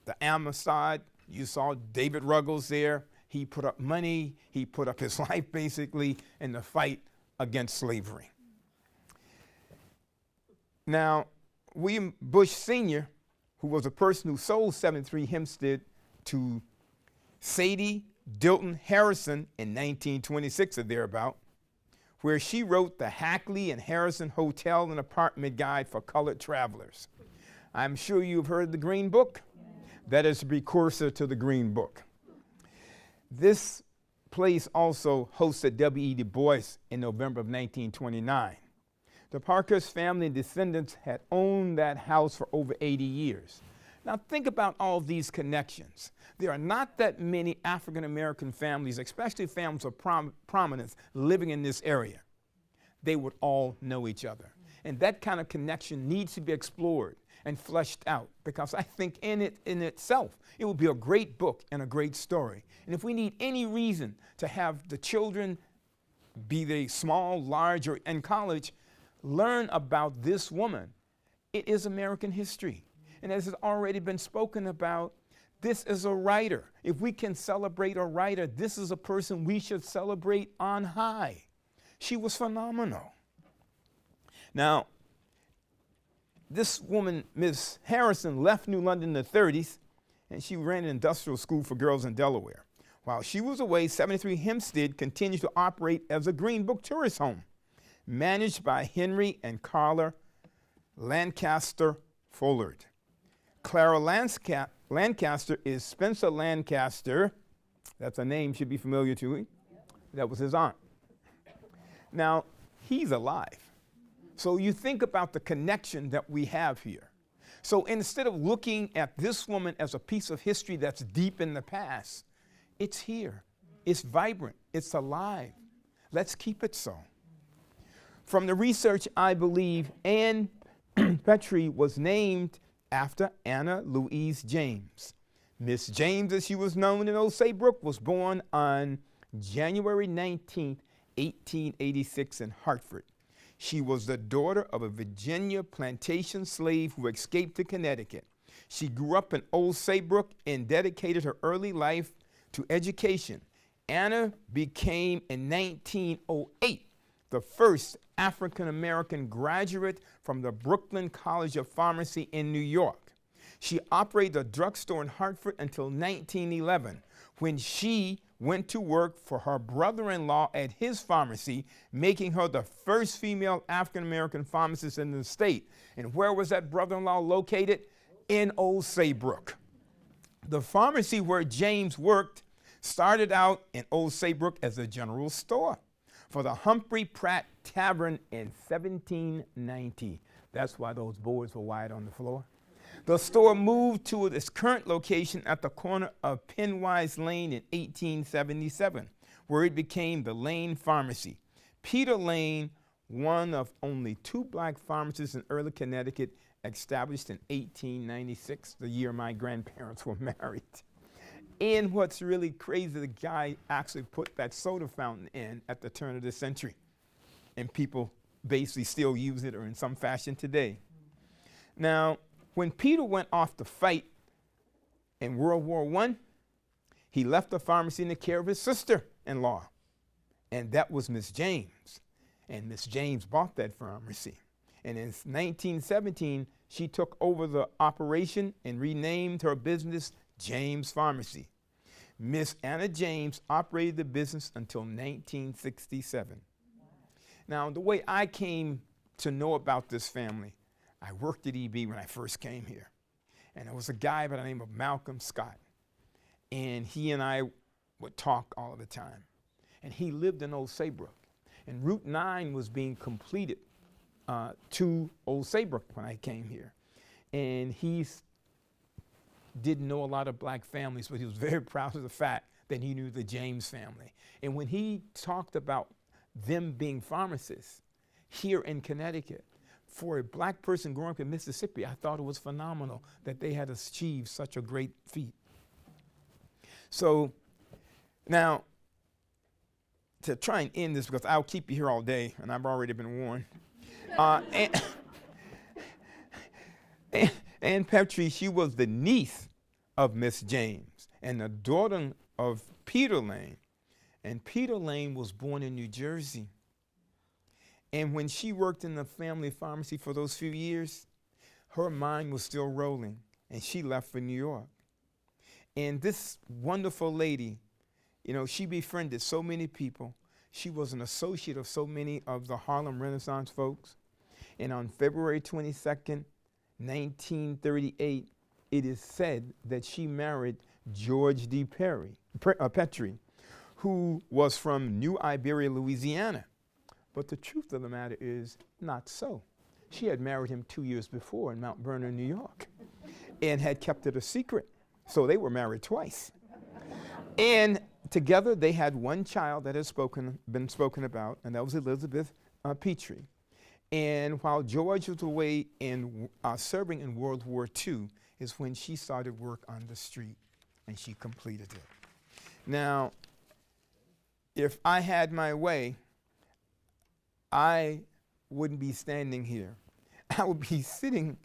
the Amistad, you saw David Ruggles there. He put up money, he put up his life basically in the fight against slavery. Now, William Bush Sr., who was the person who sold 73 Hempstead to Sadie Dilton Harrison in 1926 or thereabout, where she wrote the Hackley and Harrison Hotel and Apartment Guide for Colored Travelers. I'm sure you've heard the Green Book. That is a precursor to the Green Book. This place also hosted W.E. Du Bois in November of 1929. The Parkhurst family and descendants had owned that house for over 80 years. Now think about all of these connections. There are not that many African American families, especially families of prominence, living in this area. They would all know each other. And that kind of connection needs to be explored and fleshed out, because I think in itself, it would be a great book and a great story. And if we need any reason to have the children, be they small, large, or in college, learn about this woman, it is American history. And as has already been spoken about, this is a writer. If we can celebrate a writer, this is a person we should celebrate on high. She was phenomenal. Now, this woman, Miss Harrison, left New London in the 30s, and she ran an industrial school for girls in Delaware. While she was away, 73 Hempstead continued to operate as a Green Book tourist home, managed by Henry and Carla Lancaster Fullard. Clara Lancaster is Spencer Lancaster. That's a name should be familiar to you. That was his aunt. Now, he's alive. So you think about the connection that we have here. So instead of looking at this woman as a piece of history that's deep in the past, it's here. It's vibrant. It's alive. Let's keep it so. From the research, I believe Ann Petry was named after Anna Louise James. Miss James, as she was known in Old Saybrook, was born on January 19, 1886 in Hartford. She was the daughter of a Virginia plantation slave who escaped to Connecticut. She grew up in Old Saybrook and dedicated her early life to education. Anna became, in 1908, the first African-American graduate from the Brooklyn College of Pharmacy in New York. She operated a drugstore in Hartford until 1911, when she went to work for her brother-in-law at his pharmacy, making her the first female African-American pharmacist in the state. And where was that brother-in-law located? In Old Saybrook. The pharmacy where James worked started out in Old Saybrook as a general store for the Humphrey Pratt Tavern in 1790. That's why those boards were wide on the floor. The store moved to its current location at the corner of Penwise Lane in 1877, where it became the Lane Pharmacy. Peter Lane, one of only 2 black pharmacists in early Connecticut, established in 1896, the year my grandparents were married. And what's really crazy, the guy actually put that soda fountain in at the turn of the century. And people basically still use it or in some fashion today. Now, when Peter went off to fight in World War I, he left the pharmacy in the care of his sister-in-law, and that was Miss James. And Miss James bought that pharmacy. And in 1917, she took over the operation and renamed her business James Pharmacy. Miss Anna James operated the business until 1967. Now, the way I came to know about this family, I worked at EB when I first came here. And there was a guy by the name of Malcolm Scott. And he and I would talk all the time. And he lived in Old Saybrook. And Route 9 was being completed to Old Saybrook when I came here. And he didn't know a lot of black families, but he was very proud of the fact that he knew the James family. And when he talked about them being pharmacists here in Connecticut, for a black person growing up in Mississippi, I thought it was phenomenal that they had achieved such a great feat. So now, to try and end this, because I'll keep you here all day, and I've already been warned. Ann Petry, she was the niece of Miss James and the daughter of Peter Lane. And Peter Lane was born in New Jersey. And when she worked in the family pharmacy for those few years, her mind was still rolling, and she left for New York. And this wonderful lady, you know, she befriended so many people. She was an associate of so many of the Harlem Renaissance folks. And on February 22nd, 1938, it is said that she married George D. Petry, who was from New Iberia, Louisiana. But the truth of the matter is not so. She had married him 2 years before in Mount Vernon, New York, and had kept it a secret. So they were married twice. And together they had one child that has been spoken about, and that was Elizabeth Petry. And while George was away in serving in World War II is when she started work on the street, and she completed it. Now, if I had my way, I wouldn't be standing here. I would be sitting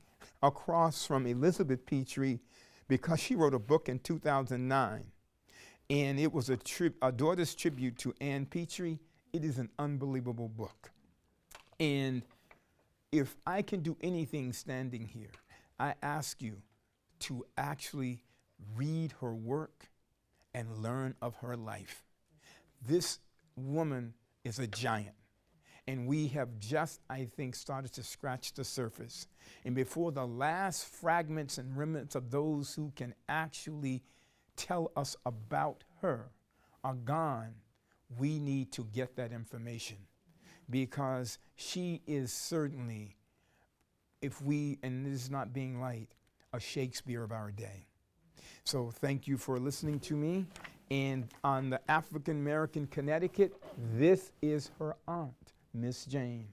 across from Elizabeth Petry because she wrote a book in 2009. And it was a daughter's tribute to Ann Petry. It is an unbelievable book. And if I can do anything standing here, I ask you to actually read her work and learn of her life. This woman is a giant. And we have just, I think, started to scratch the surface. And before the last fragments and remnants of those who can actually tell us about her are gone, we need to get that information. Because she is certainly, and this is not being light, a Shakespeare of our day. So thank you for listening to me. And on the African American Connecticut, this is her aunt, Miss Jane.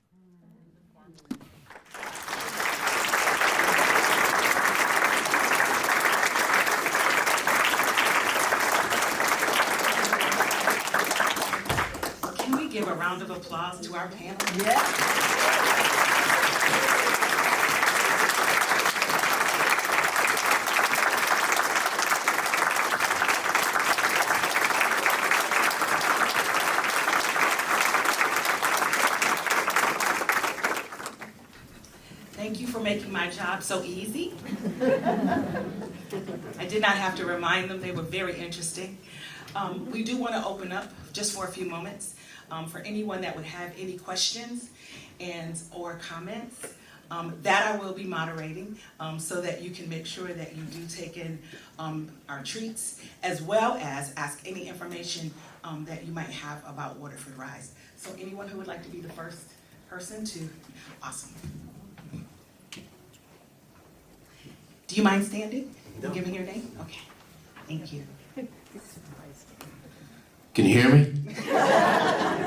Can we give a round of applause to our panel? Yeah. Thank you for making my job so easy. I did not have to remind them. They were very interesting. We do want to open up just for a few moments for anyone that would have any questions or comments. That I will be moderating so that you can make sure that you do take in our treats, as well as ask any information that you might have about Waterford RISE. So anyone who would like to be the first person to, awesome. Do you mind standing and giving your name? Okay, thank you. Can you hear me?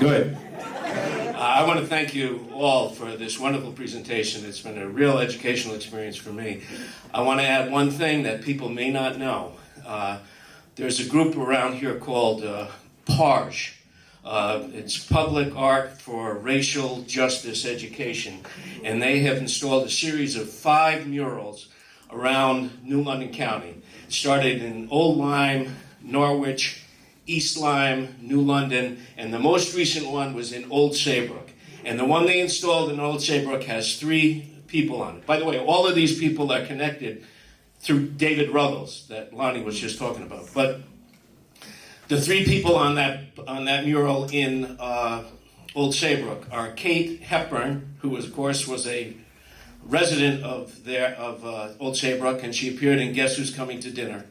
Good. I want to thank you all for this wonderful presentation. It's been a real educational experience for me. I want to add one thing that people may not know. There's a group around here called PARJ. It's Public Art for Racial Justice Education. And they have installed a series of 5 murals around New London County. It started in Old Lyme, Norwich, East Lyme, New London, and the most recent one was in Old Saybrook. And the one they installed in Old Saybrook has 3 people on it. By the way, all of these people are connected through David Ruggles that Lonnie was just talking about. But the 3 people on that mural in Old Saybrook are Kate Hepburn, who of course was a resident of Old Saybrook, and she appeared in Guess Who's Coming to Dinner.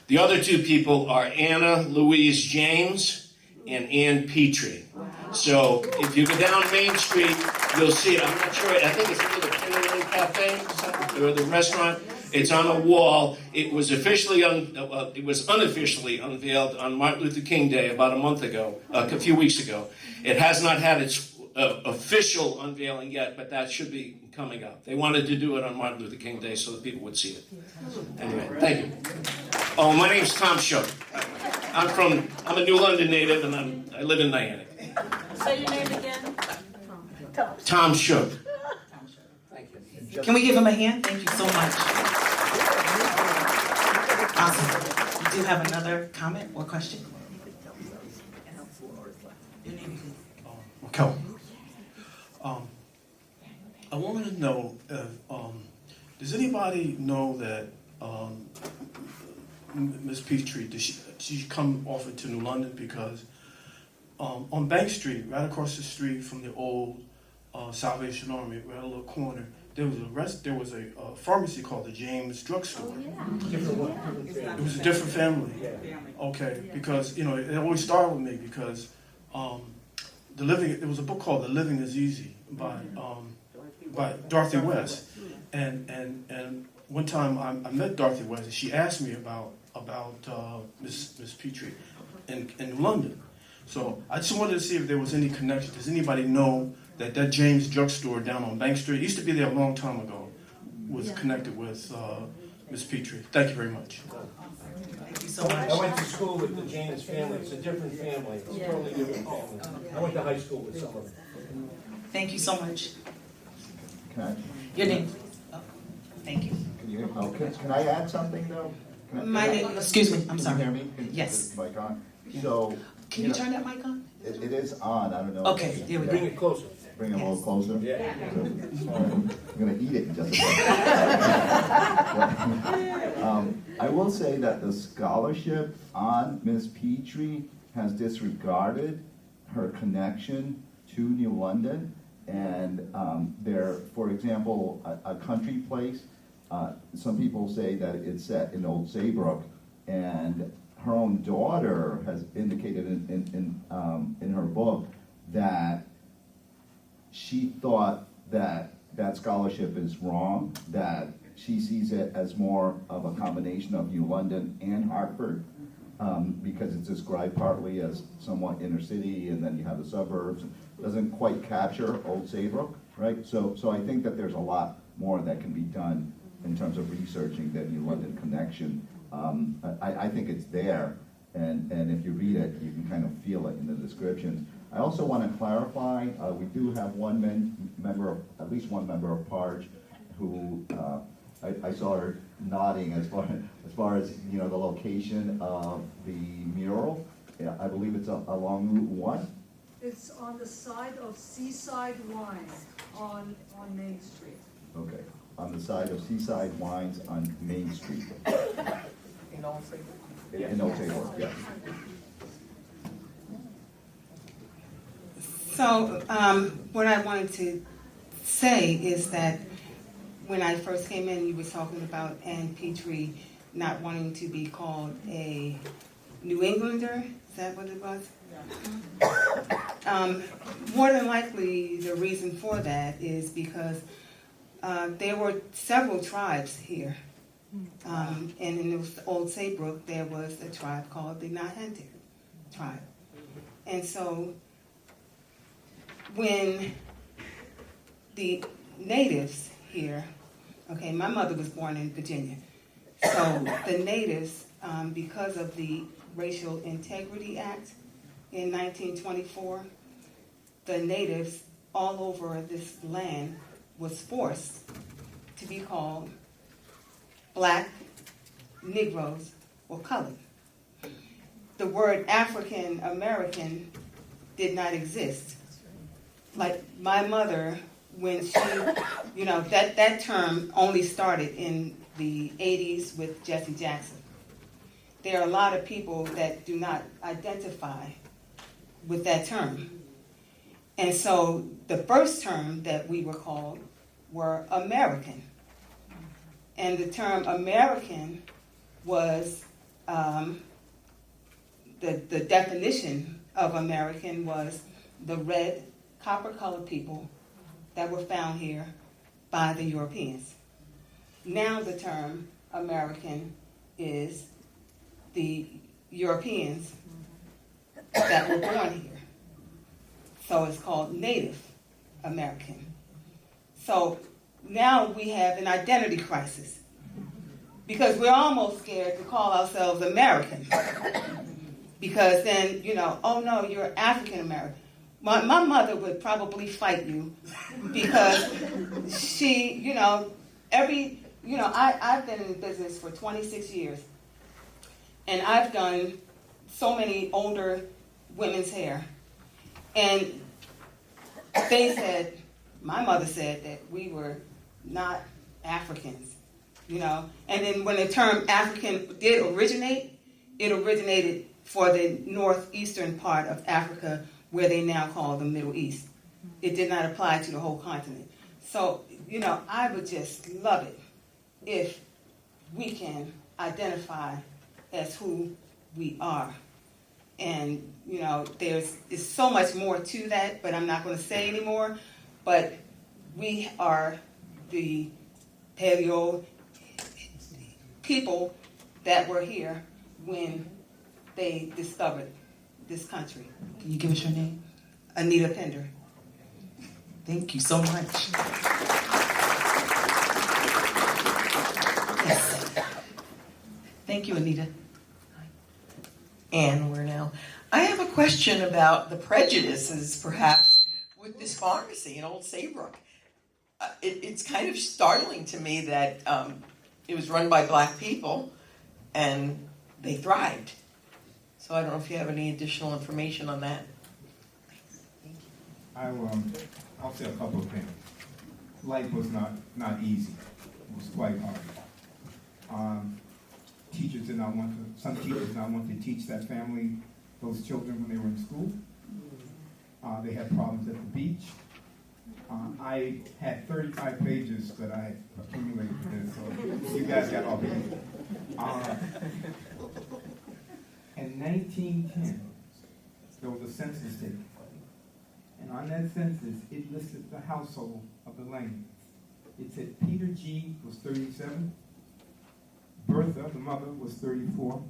The other 2 people are Anna Louise James and Ann Petry. So if you go down Main Street, you'll see it. I'm not sure. I think it's either the Panelist Cafe or the restaurant. It's on a wall. It was unofficially unveiled on Martin Luther King Day about a month ago, a few weeks ago. It has not had its official unveiling yet, but that should be coming up. They wanted to do it on Martin Luther King Day so that people would see it. Anyway, thank you. Oh, my name's Tom Shook. I'm a New London native, and I live in Niantic. Say your name again. Tom Shook. Can we give him a hand? Thank you so much. Awesome. We do have another comment or question? Your name, please. Okay. I wanted to know if, does anybody know that Ms. Petry, did she come off into New London? Because on Bank Street, right across the street from the old Salvation Army, right a little corner, there was a pharmacy called the James Drugstore. It was a different family. Okay, because it always startled me because there was a book called The Living Is Easy by Dorothy West, and one time I met Dorothy West, and she asked me about Miss Petry in New London. So I just wanted to see if there was any connection. Does anybody know that James Drugstore down on Bank Street, it used to be there a long time ago, was connected with Miss Petry? Thank you very much. Thank you so much. I went to school with the James family. It's a different family. It's a totally different family. I went to high school with some of them. Thank you so much. Can I, Your name, please. Oh, thank you. can I add something though? My name, excuse me, I'm sorry. Can you hear me? Yes. Is this mic on? So. Can you turn that mic on? It is on, I don't know. Okay, there we Bring go. it closer. Bring it a little closer? Yeah. I'm gonna eat it in just a second. I will say that the scholarship on Ms. Petry has disregarded her connection to New London. And there, for example, a country place, some people say that it's set in Old Saybrook, and her own daughter has indicated in her book that she thought that scholarship is wrong, that she sees it as more of a combination of New London and Hartford, because it's described partly as somewhat inner city, and then you have the suburbs. It doesn't quite capture Old Saybrook, right? So I think that there's a lot more that can be done in terms of researching that New London connection. I think it's there, and if you read it, you can kind of feel it in the descriptions. I also want to clarify, we do have at least one member of Parge who, I saw her nodding as far as the location of the mural. Yeah, I believe it's along Route 1. It's on the side of Seaside Wines on Main Street. Okay, on the side of Seaside Wines on Main Street. In Old Saybrook, yes. So what I wanted to say is that when I first came in, you were talking about Ann Petry not wanting to be called a New Englander. Is that what it was? More than likely, the reason for that is because there were several tribes here. And in Old Saybrook, there was a tribe called the Niantic tribe. And so when the natives here, okay, my mother was born in Virginia, so the natives, because of the Racial Integrity Act in 1924, the natives all over this land was forced to be called Black, Negroes, or colored. The word African American did not exist. Like my mother, when she, that term only started in the 80s with Jesse Jackson. There are a lot of people that do not identify with that term. And so the first term that we were called were American. And the term American was, the definition of American was the red, copper-colored people that were found here by the Europeans. Now the term American is the Europeans that were born here. So it's called Native American. So now we have an identity crisis because we're almost scared to call ourselves American because then, oh no, you're African American. My mother would probably fight you because she, I've been in business for 26 years and I've done so many older women's hair. And my mother said that we were not Africans, And then when the term African did originate, it originated for the northeastern part of Africa, where they now call the Middle East. It did not apply to the whole continent. So, I would just love it if we can identify as who we are. And, there's so much more to that, but I'm not going to say anymore. But we are the paleo people that were here when they discovered this country. Can you give us your name? Anita Pender. Thank you so much. Yes. Thank you, Anita. Ann, we're now. I have a question about the prejudices, perhaps, with this pharmacy in Old Saybrook. It's kind of startling to me that it was run by Black people and they thrived. So I don't know if you have any additional information on that. I'll say a couple of things. Life was not easy. It was quite hard. Teachers did not want to, some teachers did not want to teach that family, those children when they were in school. They had problems at the beach. I had 35 pages that I accumulated for this, so you guys got all these. In 1910, there was a census taken. And on that census, it listed the household of the Lanes. It said Peter G. was 37, Bertha, the mother, was 34,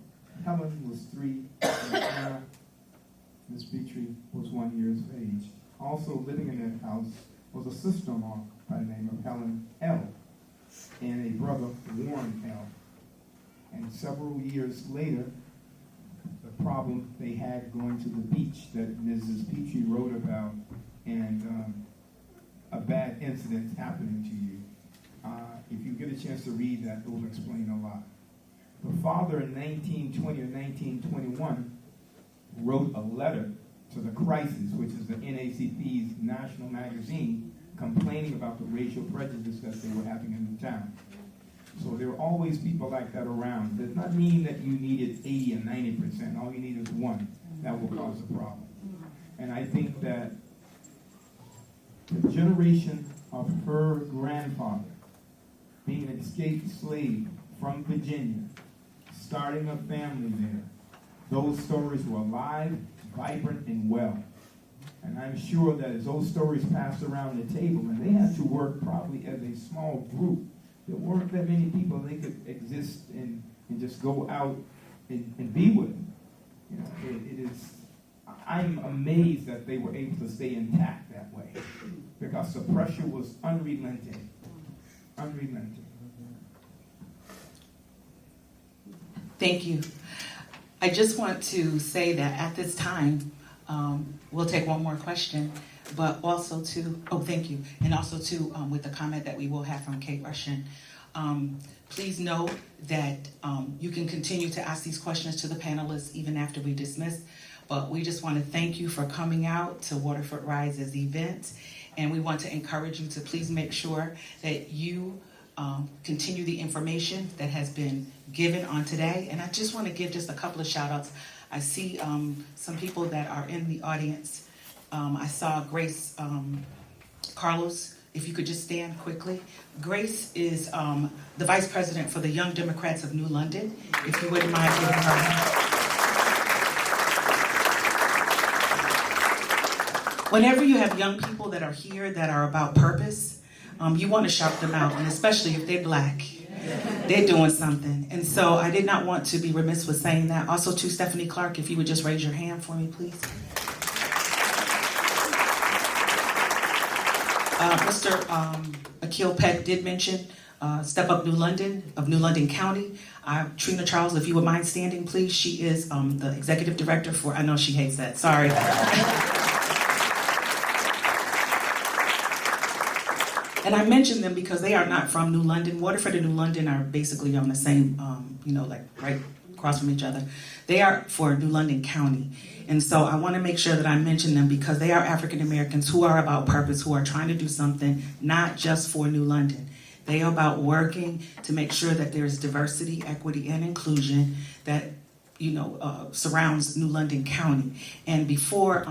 Helen was 3, and Anna, Miss Petry, was 1 year of age. Also living in that house was a sister-in-law by the name of Helen L. and a brother, Warren L. And several years later, the problem they had going to the beach that Mrs. Petry wrote about and a bad incident happening to you. If you get a chance to read that, it will explain a lot. The father in 1920 or 1921 wrote a letter to the Crisis, which is the NAACP's national magazine, complaining about the racial prejudice that they were having in the town. So there are always people like that around. Does not mean that you needed 80 and 90%. All you need is one. That will cause a problem. And I think that the generation of her grandfather, being an escaped slave from Virginia, starting a family there, those stories were alive, vibrant, and well. And I'm sure that as those stories passed around the table, and they had to work probably as a small group, there weren't that many people they could exist and just go out and be with them. You know, it is. I'm amazed that they were able to stay intact that way, because the pressure was unrelenting. Unrelenting. Thank you. I just want to say that at this time, we'll take one more question, but also thank you, and also with the comment that we will have from Kate Rushin. Please know that you can continue to ask these questions to the panelists even after we dismiss, but we just want to thank you for coming out to Waterford RISE's event, and we want to encourage you to please make sure that you continue the information that has been given on today. And I just want to give just a couple of shout outs. I see some people that are in the audience. I saw Grace Carlos, if you could just stand quickly. Grace is the Vice President for the Young Democrats of New London, if you wouldn't mind giving her a hand. Whenever you have young people that are here that are about purpose, you want to shout them out, and especially if they're Black. They're doing something. And so I did not want to be remiss with saying that. Also to Stephanie Clark, if you would just raise your hand for me, please. Mr. Akil Peck did mention Step Up New London of New London County. Trina Charles, if you would mind standing, please. She is the executive director for, I know she hates that, sorry. And I mention them because they are not from New London. Waterford and New London are basically on the same, like right across from each other. They are for New London County. And so I want to make sure that I mention them because they are African Americans who are about purpose, who are trying to do something, not just for New London. They are about working to make sure that there is diversity, equity, and inclusion that surrounds New London County. And before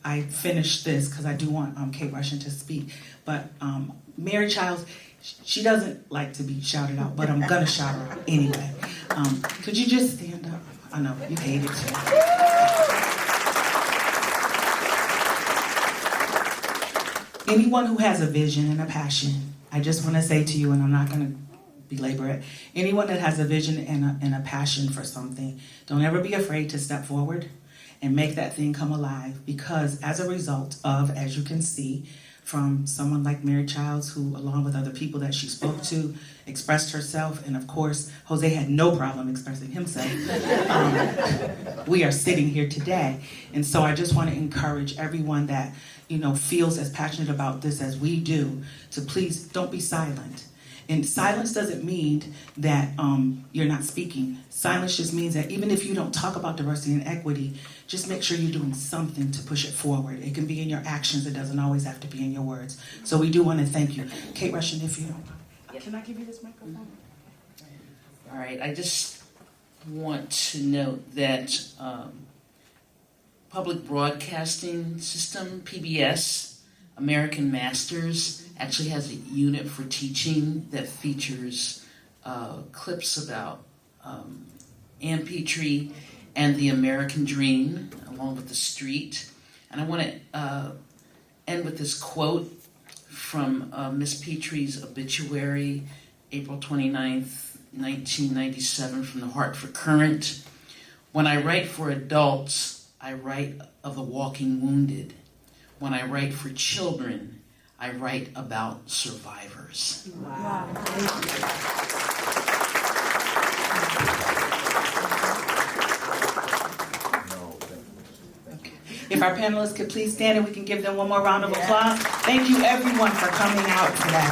I finish this, because I do want Kate Rushin to speak, but Mary Childs, she doesn't like to be shouted out, but I'm gonna shout her out anyway. Could you just stand up? I know, you hate it too. Anyone who has a vision and a passion, I just want to say to you, and I'm not going to belabor it, anyone that has a vision and a passion for something, don't ever be afraid to step forward and make that thing come alive, because as a result of, as you can see, from someone like Mary Childs, who, along with other people that she spoke to, expressed herself, and of course, Jose had no problem expressing himself. We are sitting here today. And so I just want to encourage everyone that, feels as passionate about this as we do, to please don't be silent. And silence doesn't mean that you're not speaking. Silence just means that even if you don't talk about diversity and equity, just make sure you're doing something to push it forward. It can be in your actions. It doesn't always have to be in your words. So we do want to thank you. Kate Rushin, if you don't mind. Can I give you this microphone? All right, I just want to note that Public Broadcasting System, PBS, American Masters, actually has a unit for teaching that features clips about Ann Petry and the American Dream, along with the street. And I want to end with this quote from Miss Petry's obituary, April 29th, 1997, from the Hartford Courant. When I write for adults, I write of the walking wounded. When I write for children, I write about survivors. Wow. If our panelists could please stand and we can give them one more round of applause. Thank you everyone for coming out today.